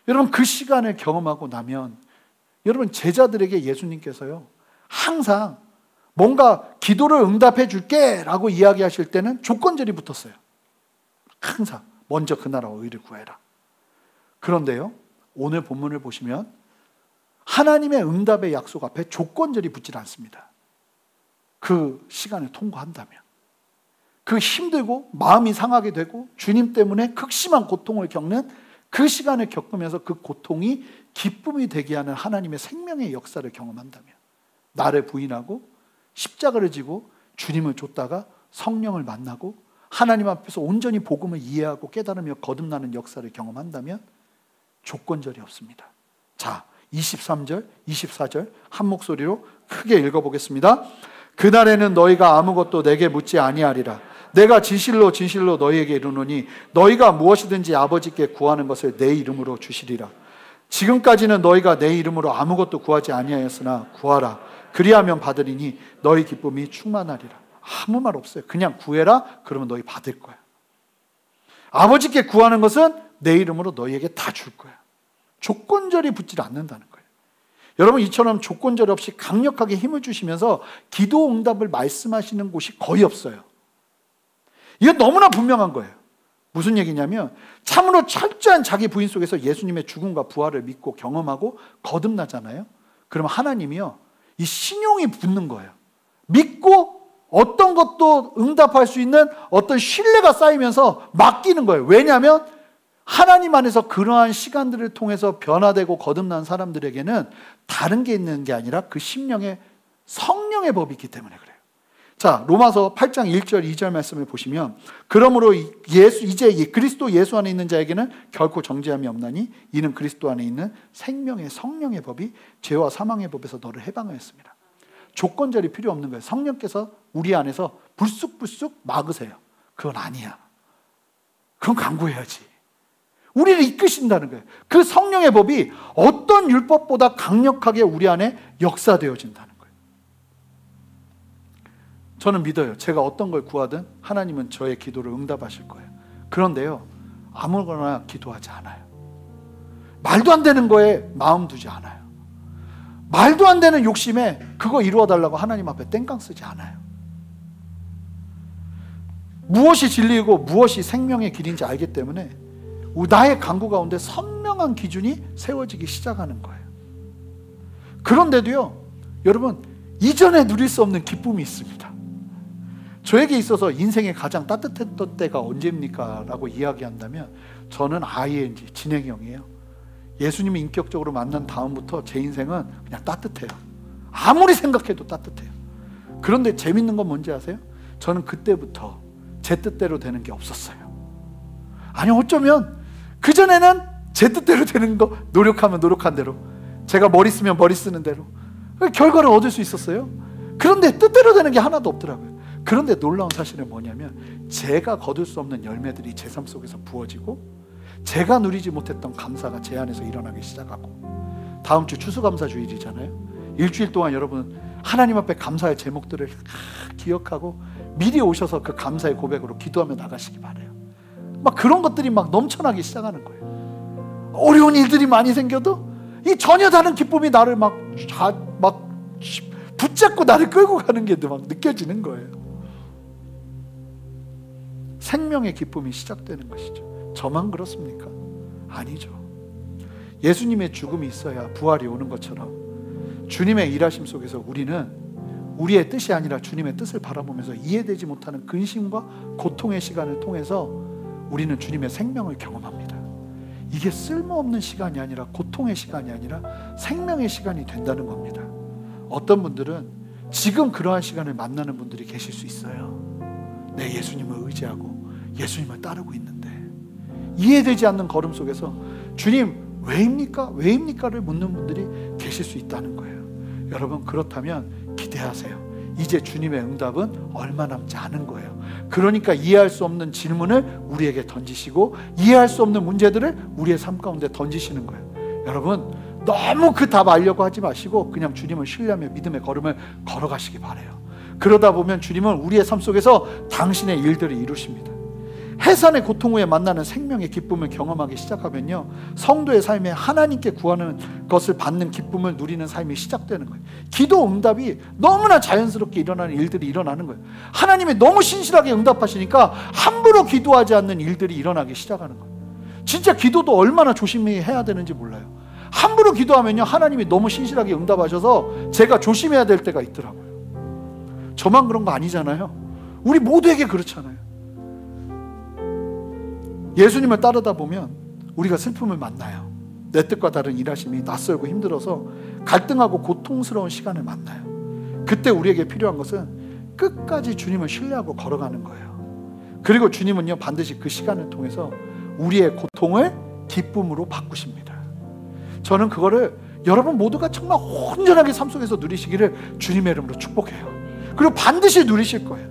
여러분, 그 시간을 경험하고 나면 여러분, 제자들에게 예수님께서요, 항상 뭔가 기도를 응답해 줄게 라고 이야기하실 때는 조건절이 붙었어요. 항상 먼저 그 나라와 의를 구해라. 그런데요, 오늘 본문을 보시면 하나님의 응답의 약속 앞에 조건절이 붙지 않습니다. 그 시간을 통과한다면, 그 힘들고 마음이 상하게 되고 주님 때문에 극심한 고통을 겪는 그 시간을 겪으면서 그 고통이 기쁨이 되게 하는 하나님의 생명의 역사를 경험한다면, 나를 부인하고 십자가를 지고 주님을 쫓다가 성령을 만나고 하나님 앞에서 온전히 복음을 이해하고 깨달으며 거듭나는 역사를 경험한다면 조건절이 없습니다. 자, 23절, 24절 한 목소리로 크게 읽어보겠습니다. 그날에는 너희가 아무것도 내게 묻지 아니하리라. 내가 진실로 진실로 너희에게 이르노니 너희가 무엇이든지 아버지께 구하는 것을 내 이름으로 주시리라. 지금까지는 너희가 내 이름으로 아무것도 구하지 아니하였으나 구하라. 그리하면 받으리니 너희 기쁨이 충만하리라. 아무 말 없어요. 그냥 구해라. 그러면 너희 받을 거야. 아버지께 구하는 것은 내 이름으로 너희에게 다 줄 거야. 조건절이 붙지 않는다는 거예요. 여러분, 이처럼 조건절 없이 강력하게 힘을 주시면서 기도 응답을 말씀하시는 곳이 거의 없어요. 이건 너무나 분명한 거예요. 무슨 얘기냐면 참으로 철저한 자기 부인 속에서 예수님의 죽음과 부활을 믿고 경험하고 거듭나잖아요. 그러면 하나님이요, 이 신용이 붙는 거예요. 믿고 어떤 것도 응답할 수 있는 어떤 신뢰가 쌓이면서 맡기는 거예요. 왜냐하면 하나님 안에서 그러한 시간들을 통해서 변화되고 거듭난 사람들에게는 다른 게 있는 게 아니라 그 심령의 성령의 법이 있기 때문에 그래요. 자, 로마서 8장 1절 2절 말씀을 보시면 그러므로 이제 그리스도 예수 안에 있는 자에게는 결코 정죄함이 없나니 이는 그리스도 안에 있는 생명의 성령의 법이 죄와 사망의 법에서 너를 해방하였습니다. 조건절이 필요 없는 거예요. 성령께서 우리 안에서 불쑥불쑥 막으세요. 그건 아니야. 그건 강구해야지. 우리를 이끄신다는 거예요. 그 성령의 법이 어떤 율법보다 강력하게 우리 안에 역사되어진다는 거예요. 저는 믿어요. 제가 어떤 걸 구하든 하나님은 저의 기도를 응답하실 거예요. 그런데요, 아무거나 기도하지 않아요. 말도 안 되는 거에 마음 두지 않아요. 말도 안 되는 욕심에 그거 이루어달라고 하나님 앞에 땡깡 쓰지 않아요. 무엇이 진리이고 무엇이 생명의 길인지 알기 때문에 나의 간구 가운데 선명한 기준이 세워지기 시작하는 거예요. 그런데도요, 여러분, 이전에 누릴 수 없는 기쁨이 있습니다. 저에게 있어서 인생의 가장 따뜻했던 때가 언제입니까? 라고 이야기한다면 저는 ING, 진행형이에요. 예수님이 인격적으로 만난 다음부터 제 인생은 그냥 따뜻해요. 아무리 생각해도 따뜻해요. 그런데 재밌는 건 뭔지 아세요? 저는 그때부터 제 뜻대로 되는 게 없었어요. 아니, 어쩌면 그전에는 제 뜻대로 되는 거 노력하면 노력한 대로, 제가 머리 쓰면 머리 쓰는 대로 결과를 얻을 수 있었어요. 그런데 뜻대로 되는 게 하나도 없더라고요. 그런데 놀라운 사실은 뭐냐면 제가 거둘 수 없는 열매들이 제 삶 속에서 부어지고 제가 누리지 못했던 감사가 제 안에서 일어나기 시작하고, 다음 주 추수감사주일이잖아요. 일주일 동안 여러분 하나님 앞에 감사의 제목들을 기억하고 미리 오셔서 그 감사의 고백으로 기도하며 나가시기 바라요. 막 그런 것들이 막 넘쳐나기 시작하는 거예요. 어려운 일들이 많이 생겨도 이 전혀 다른 기쁨이 나를 막 붙잡고 나를 끌고 가는 게 막 느껴지는 거예요. 생명의 기쁨이 시작되는 것이죠. 저만 그렇습니까? 아니죠. 예수님의 죽음이 있어야 부활이 오는 것처럼 주님의 일하심 속에서 우리는 우리의 뜻이 아니라 주님의 뜻을 바라보면서 이해되지 못하는 근심과 고통의 시간을 통해서 우리는 주님의 생명을 경험합니다. 이게 쓸모없는 시간이 아니라 고통의 시간이 아니라 생명의 시간이 된다는 겁니다. 어떤 분들은 지금 그러한 시간을 만나는 분들이 계실 수 있어요. 내 예수님을 의지하고 예수님을 따르고 있는데 이해되지 않는 걸음 속에서 주님 왜입니까? 왜입니까?를 묻는 분들이 계실 수 있다는 거예요. 여러분, 그렇다면 기대하세요. 이제 주님의 응답은 얼마 남지 않은 거예요. 그러니까 이해할 수 없는 질문을 우리에게 던지시고 이해할 수 없는 문제들을 우리의 삶 가운데 던지시는 거예요. 여러분, 너무 그 답 알려고 하지 마시고 그냥 주님을 신뢰하며 믿음의 걸음을 걸어가시기 바라요. 그러다 보면 주님은 우리의 삶 속에서 당신의 일들을 이루십니다. 해산의 고통 후에 만나는 생명의 기쁨을 경험하기 시작하면요, 성도의 삶에 하나님께 구하는 것을 받는 기쁨을 누리는 삶이 시작되는 거예요. 기도 응답이 너무나 자연스럽게 일어나는 일들이 일어나는 거예요. 하나님이 너무 신실하게 응답하시니까 함부로 기도하지 않는 일들이 일어나기 시작하는 거예요. 진짜 기도도 얼마나 조심히 해야 되는지 몰라요. 함부로 기도하면요, 하나님이 너무 신실하게 응답하셔서 제가 조심해야 될 때가 있더라고요. 저만 그런 거 아니잖아요. 우리 모두에게 그렇잖아요. 예수님을 따르다 보면 우리가 슬픔을 만나요. 내 뜻과 다른 일하심이 낯설고 힘들어서 갈등하고 고통스러운 시간을 만나요. 그때 우리에게 필요한 것은 끝까지 주님을 신뢰하고 걸어가는 거예요. 그리고 주님은요, 반드시 그 시간을 통해서 우리의 고통을 기쁨으로 바꾸십니다. 저는 그거를 여러분 모두가 정말 온전하게 삶 속에서 누리시기를 주님의 이름으로 축복해요. 그리고 반드시 누리실 거예요.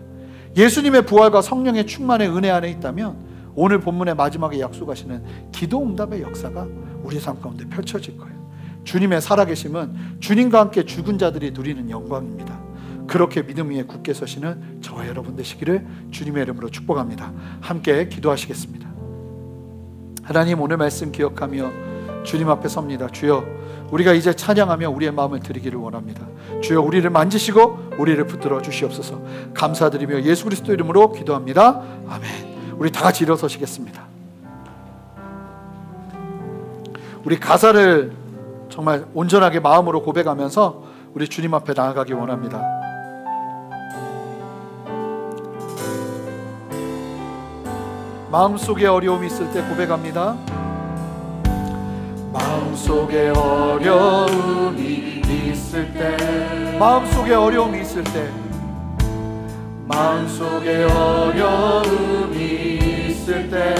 예수님의 부활과 성령의 충만의 은혜 안에 있다면 오늘 본문의 마지막에 약속하시는 기도 응답의 역사가 우리 삶 가운데 펼쳐질 거예요. 주님의 살아계심은 주님과 함께 죽은 자들이 누리는 영광입니다. 그렇게 믿음 위에 굳게 서시는 저와 여러분 되시기를 주님의 이름으로 축복합니다. 함께 기도하시겠습니다. 하나님, 오늘 말씀 기억하며 주님 앞에 섭니다. 주여, 우리가 이제 찬양하며 우리의 마음을 드리기를 원합니다. 주여, 우리를 만지시고 우리를 붙들어 주시옵소서. 감사드리며 예수 그리스도 이름으로 기도합니다. 아멘. 우리 다 같이 일어서시겠습니다. 우리 가사를 정말 온전하게 마음으로 고백하면서 우리 주님 앞에 나아가기 원합니다. 마음속에 어려움이 있을 때 고백합니다. 마음속에 어려움이 있을 때, 마음속에 어려움이 있을 때, 마음속에 어려움이 있을 때,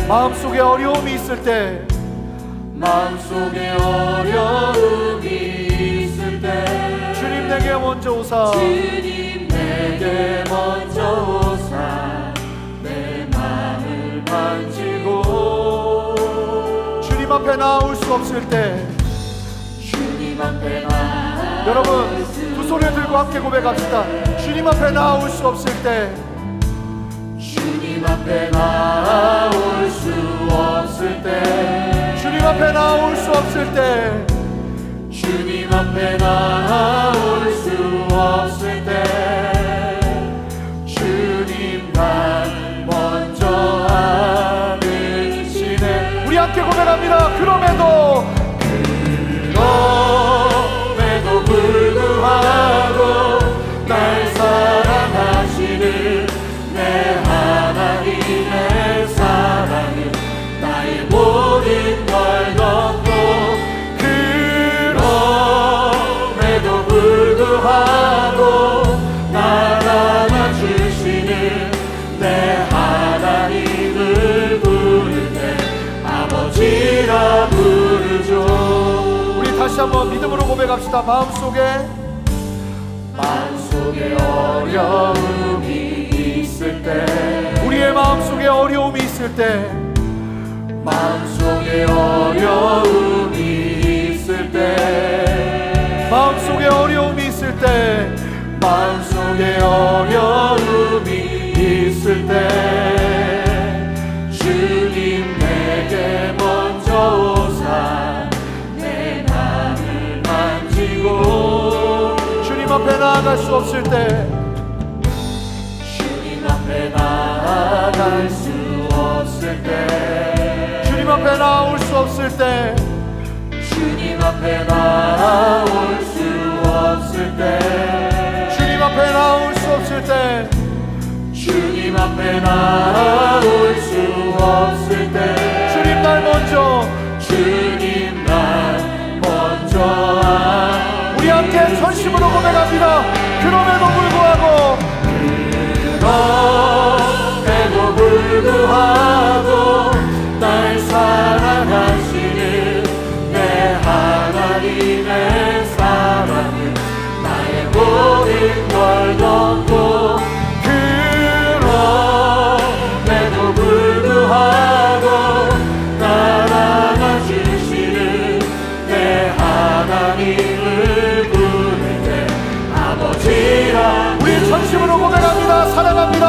마음속에 어려움이 있을 때, 마음속에 어려움이 있을 때, 주님 내게 먼저 오사, 주님 내게 먼저 오사, 내 마음을 만지고, 주님 앞에 나올 수 없을 때, 주님 앞에 나올, 여러분 두 손을 들고 함께 고백합시다. 주님 앞에 나올 수 없을 때, 주님 앞에 나올 수 없을 때, 주님 앞에 나올 수 없을 때, 주님 앞에 나올 수 없을 때, 주님 날 먼저 아느시네. 우리 함께 고백합니다. 그럼에도 불구하고 날 사랑하시는 내 하나님의 사랑은 나의 모든 걸 덮고, 그럼에도 불구하고 날 안아주시는 내 하나님을 부를 때 아버지라 부르죠. 우리 다시 한번 믿음으로 고백합시다. 마음속에 어려움이 있을 때, 우리의 마음속에 어려움이 있을 때, 마음속에 어려움이 있을 때, 마음속에 어려움이 있을 때, 마음속에 어려움이 있을 때, 주님 내게 먼저 오사, 내 맘을 만지고, 주님 앞에 나아갈 수 없을 때, 주님 앞에 나아갈 수 없을 때, 주님 앞에 나올 수 없을 때, 주님 앞에 나올 수 없을 때, 주님 앞에 나올 수 없을 때, 주님 앞에 나올 수 없을 때, 주님 날 먼저, 주님 날 먼저. 우리 함께 전심으로 고백합니다. 그럼에도 불구하고, 그럼에도 불구하고 날 사랑하시는 내 하나님의 사랑은 나의 모든 걸 덮고, 그럼에도 불구하고 날 안아주시는 내 하나님을 부를 때 아버지라. 우리 전심으로 고백합니다. 사랑합니다.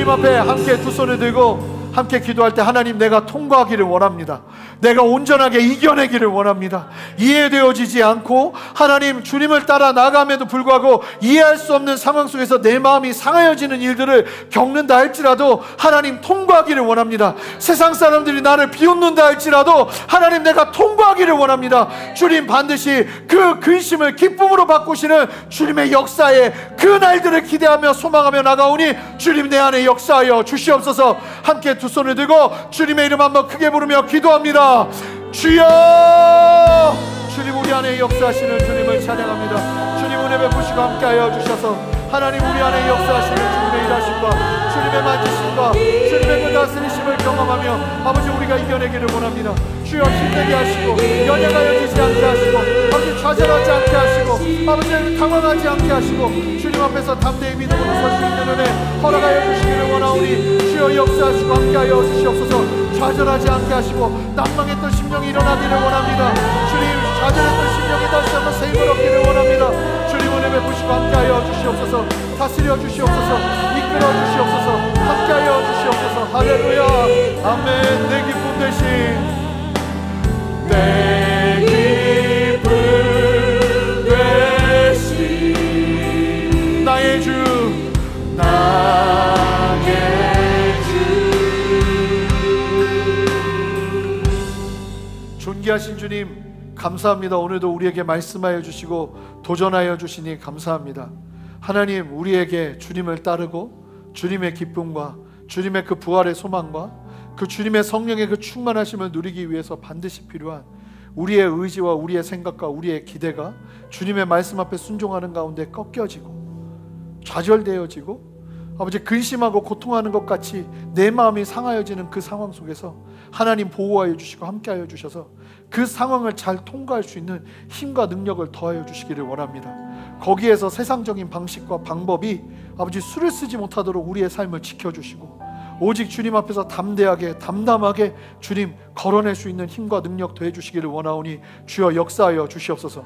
앞에 함께 두 손을 들고 함께 기도할 때, 하나님 내가 통과하기를 원합니다. 내가 온전하게 이겨내기를 원합니다. 이해되어지지 않고 하나님 주님을 따라 나감에도 불구하고 이해할 수 없는 상황 속에서 내 마음이 상하여지는 일들을 겪는다 할지라도 하나님 통과하기를 원합니다. 세상 사람들이 나를 비웃는다 할지라도 하나님 내가 통과하기를 원합니다. 주님 반드시 그 근심을 기쁨으로 바꾸시는 주님의 역사에 그 날들을 기대하며 소망하며 나가오니 주님 내 안에 역사하여 주시옵소서. 함께 두 손을 들고 주님의 이름 한번 크게 부르며 기도합니다. 주여! 주님 우리 안에 역사하시는 주님을 찬양합니다. 주님 은혜 베푸시고 함께하여 주셔서 하나님 우리 안에 역사하시는 주님의 일하심과 주님의 만지심과 주님의 그 다스리심을 경험하며 아버지 우리가 이겨내기를 원합니다. 주여 힘내게 하시고 연약하여지지 않게 하시고 아버지 좌절하지 않게 하시고 아버지 당황하지 않게 하시고 주님 앞에서 담대히 믿음으로 설 수 있는 은혜 허락하여 주시기를 원하오니 주여 역사하시고 함께하여 주시옵소서. 좌절하지 않게 하시고 낭망했던 심령이 일어나기를 원합니다. 주님 좌절했던 심령이 다시 한번 새 힘을 얻기를 원합니다. 주님 은혜 베푸시고 함께하여 주시옵소서. 다스려 주시옵소서. 이끌어 주시옵소서. 함께하여 주시옵소서. 할렐루야 아멘. 내 기쁨 대신 내 기쁨 대신 나의 주 나의 주 존귀하신 주님 감사합니다. 오늘도 우리에게 말씀하여 주시고 도전하여 주시니 감사합니다. 하나님 우리에게 주님을 따르고 주님의 기쁨과 주님의 그 부활의 소망과 그 주님의 성령의 그 충만하심을 누리기 위해서 반드시 필요한 우리의 의지와 우리의 생각과 우리의 기대가 주님의 말씀 앞에 순종하는 가운데 꺾여지고 좌절되어지고 아버지 근심하고 고통하는 것 같이 내 마음이 상하여지는 그 상황 속에서 하나님 보호하여 주시고 함께하여 주셔서 그 상황을 잘 통과할 수 있는 힘과 능력을 더하여 주시기를 원합니다. 거기에서 세상적인 방식과 방법이 아버지 수를 쓰지 못하도록 우리의 삶을 지켜주시고 오직 주님 앞에서 담대하게 담담하게 주님 걸어낼 수 있는 힘과 능력 더해 주시기를 원하오니 주여 역사하여 주시옵소서.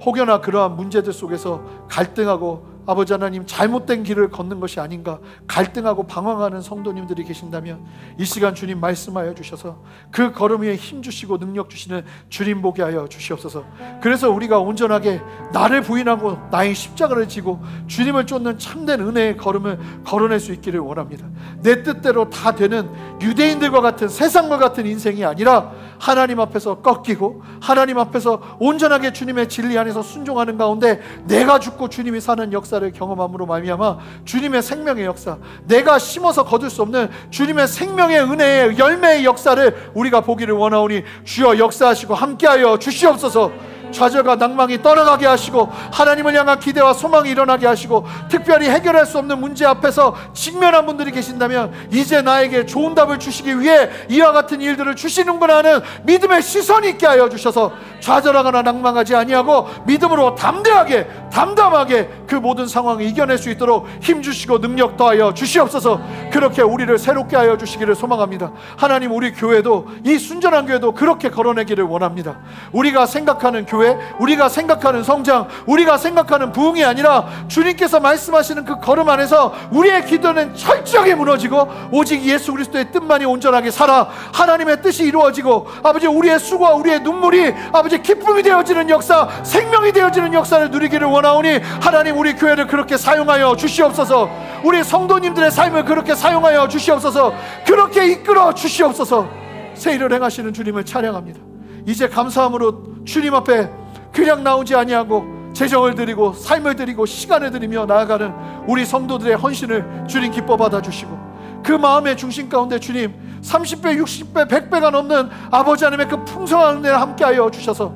혹여나 그러한 문제들 속에서 갈등하고 아버지 하나님 잘못된 길을 걷는 것이 아닌가 갈등하고 방황하는 성도님들이 계신다면 이 시간 주님 말씀하여 주셔서 그 걸음 위에 힘 주시고 능력 주시는 주님 보게 하여 주시옵소서. 그래서 우리가 온전하게 나를 부인하고 나의 십자가를 지고 주님을 쫓는 참된 은혜의 걸음을 걸어낼 수 있기를 원합니다. 내 뜻대로 다 되는 유대인들과 같은 세상과 같은 인생이 아니라 하나님 앞에서 꺾이고 하나님 앞에서 온전하게 주님의 진리 안에서 순종하는 가운데 내가 죽고 주님이 사는 역사를 경험함으로 말미암아 주님의 생명의 역사, 내가 심어서 거둘 수 없는 주님의 생명의 은혜의 열매의 역사를 우리가 보기를 원하오니 주여 역사하시고 함께하여 주시옵소서. 좌절과 낭망이 떠나가게 하시고 하나님을 향한 기대와 소망이 일어나게 하시고 특별히 해결할 수 없는 문제 앞에서 직면한 분들이 계신다면 이제 나에게 좋은 답을 주시기 위해 이와 같은 일들을 주시는구나 하는 믿음의 시선이 있게 하여 주셔서 좌절하거나 낭망하지 아니하고 믿음으로 담대하게 담담하게 그 모든 상황을 이겨낼 수 있도록 힘주시고 능력 더하여 주시옵소서. 그렇게 우리를 새롭게 하여 주시기를 소망합니다. 하나님 우리 교회도 이 순전한 교회도 그렇게 걸어내기를 원합니다. 우리가 생각하는 교회, 우리가 생각하는 성장, 우리가 생각하는 부흥이 아니라 주님께서 말씀하시는 그 걸음 안에서 우리의 기도는 철저하게 무너지고 오직 예수 그리스도의 뜻만이 온전하게 살아 하나님의 뜻이 이루어지고 아버지 우리의 수고와 우리의 눈물이 아버지 기쁨이 되어지는 역사, 생명이 되어지는 역사를 누리기를 원하오니 하나님 우리 교회를 그렇게 사용하여 주시옵소서. 우리 성도님들의 삶을 그렇게 사용하여 주시옵소서. 그렇게 이끌어 주시옵소서. 새 일을 행하시는 주님을 찬양합니다. 이제 감사함으로 주님 앞에 그냥 나오지 아니하고 재정을 드리고 삶을 드리고 시간을 드리며 나아가는 우리 성도들의 헌신을 주님 기뻐 받아주시고 그 마음의 중심 가운데 주님 30배, 60배, 100배가 넘는 아버지 하나님의 그 풍성한 은혜를 함께하여 주셔서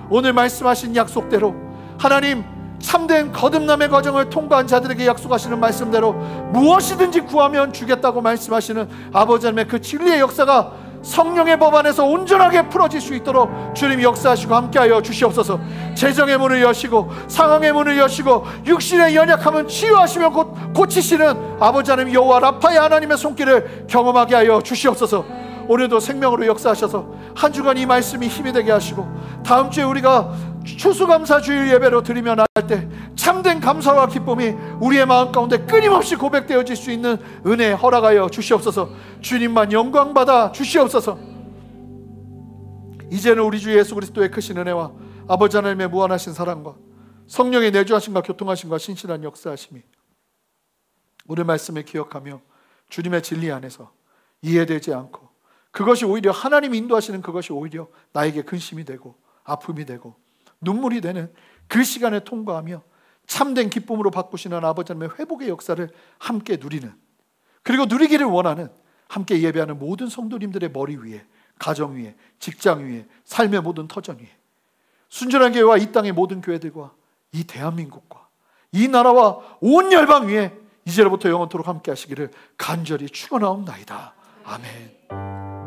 오늘 말씀하신 약속대로 하나님 참된 거듭남의 과정을 통과한 자들에게 약속하시는 말씀대로 무엇이든지 구하면 주겠다고 말씀하시는 아버지 하나님의 그 진리의 역사가 성령의 법 안에서 온전하게 풀어질 수 있도록 주님 역사하시고 함께하여 주시옵소서. 재정의 문을 여시고 상황의 문을 여시고 육신의 연약함은 치유하시며 고치시는 아버지 하나님 여호와 라파의 하나님의 손길을 경험하게 하여 주시옵소서. 오늘도 생명으로 역사하셔서 한 주간 이 말씀이 힘이 되게 하시고 다음 주에 우리가 추수감사 주일 예배로 드리며 나갈 때 참된 감사와 기쁨이 우리의 마음 가운데 끊임없이 고백되어질 수 있는 은혜 허락하여 주시옵소서. 주님만 영광받아 주시옵소서. 이제는 우리 주 예수 그리스도의 크신 은혜와 아버지 하나님의 무한하신 사랑과 성령의 내주하심과 교통하심과 신실한 역사하심이 오늘 말씀을 기억하며 주님의 진리 안에서 이해되지 않고 그것이 오히려 하나님이 인도하시는 그것이 오히려 나에게 근심이 되고 아픔이 되고 눈물이 되는 그 시간을 통과하며 참된 기쁨으로 바꾸시는 아버지 하나님의 회복의 역사를 함께 누리는, 그리고 누리기를 원하는 함께 예배하는 모든 성도님들의 머리 위에, 가정 위에, 직장 위에, 삶의 모든 터전 위에 순전한 교회와 이 땅의 모든 교회들과 이 대한민국과 이 나라와 온 열방 위에 이제로부터 영원토록 함께 하시기를 간절히 축원하옵나이다. 아멘.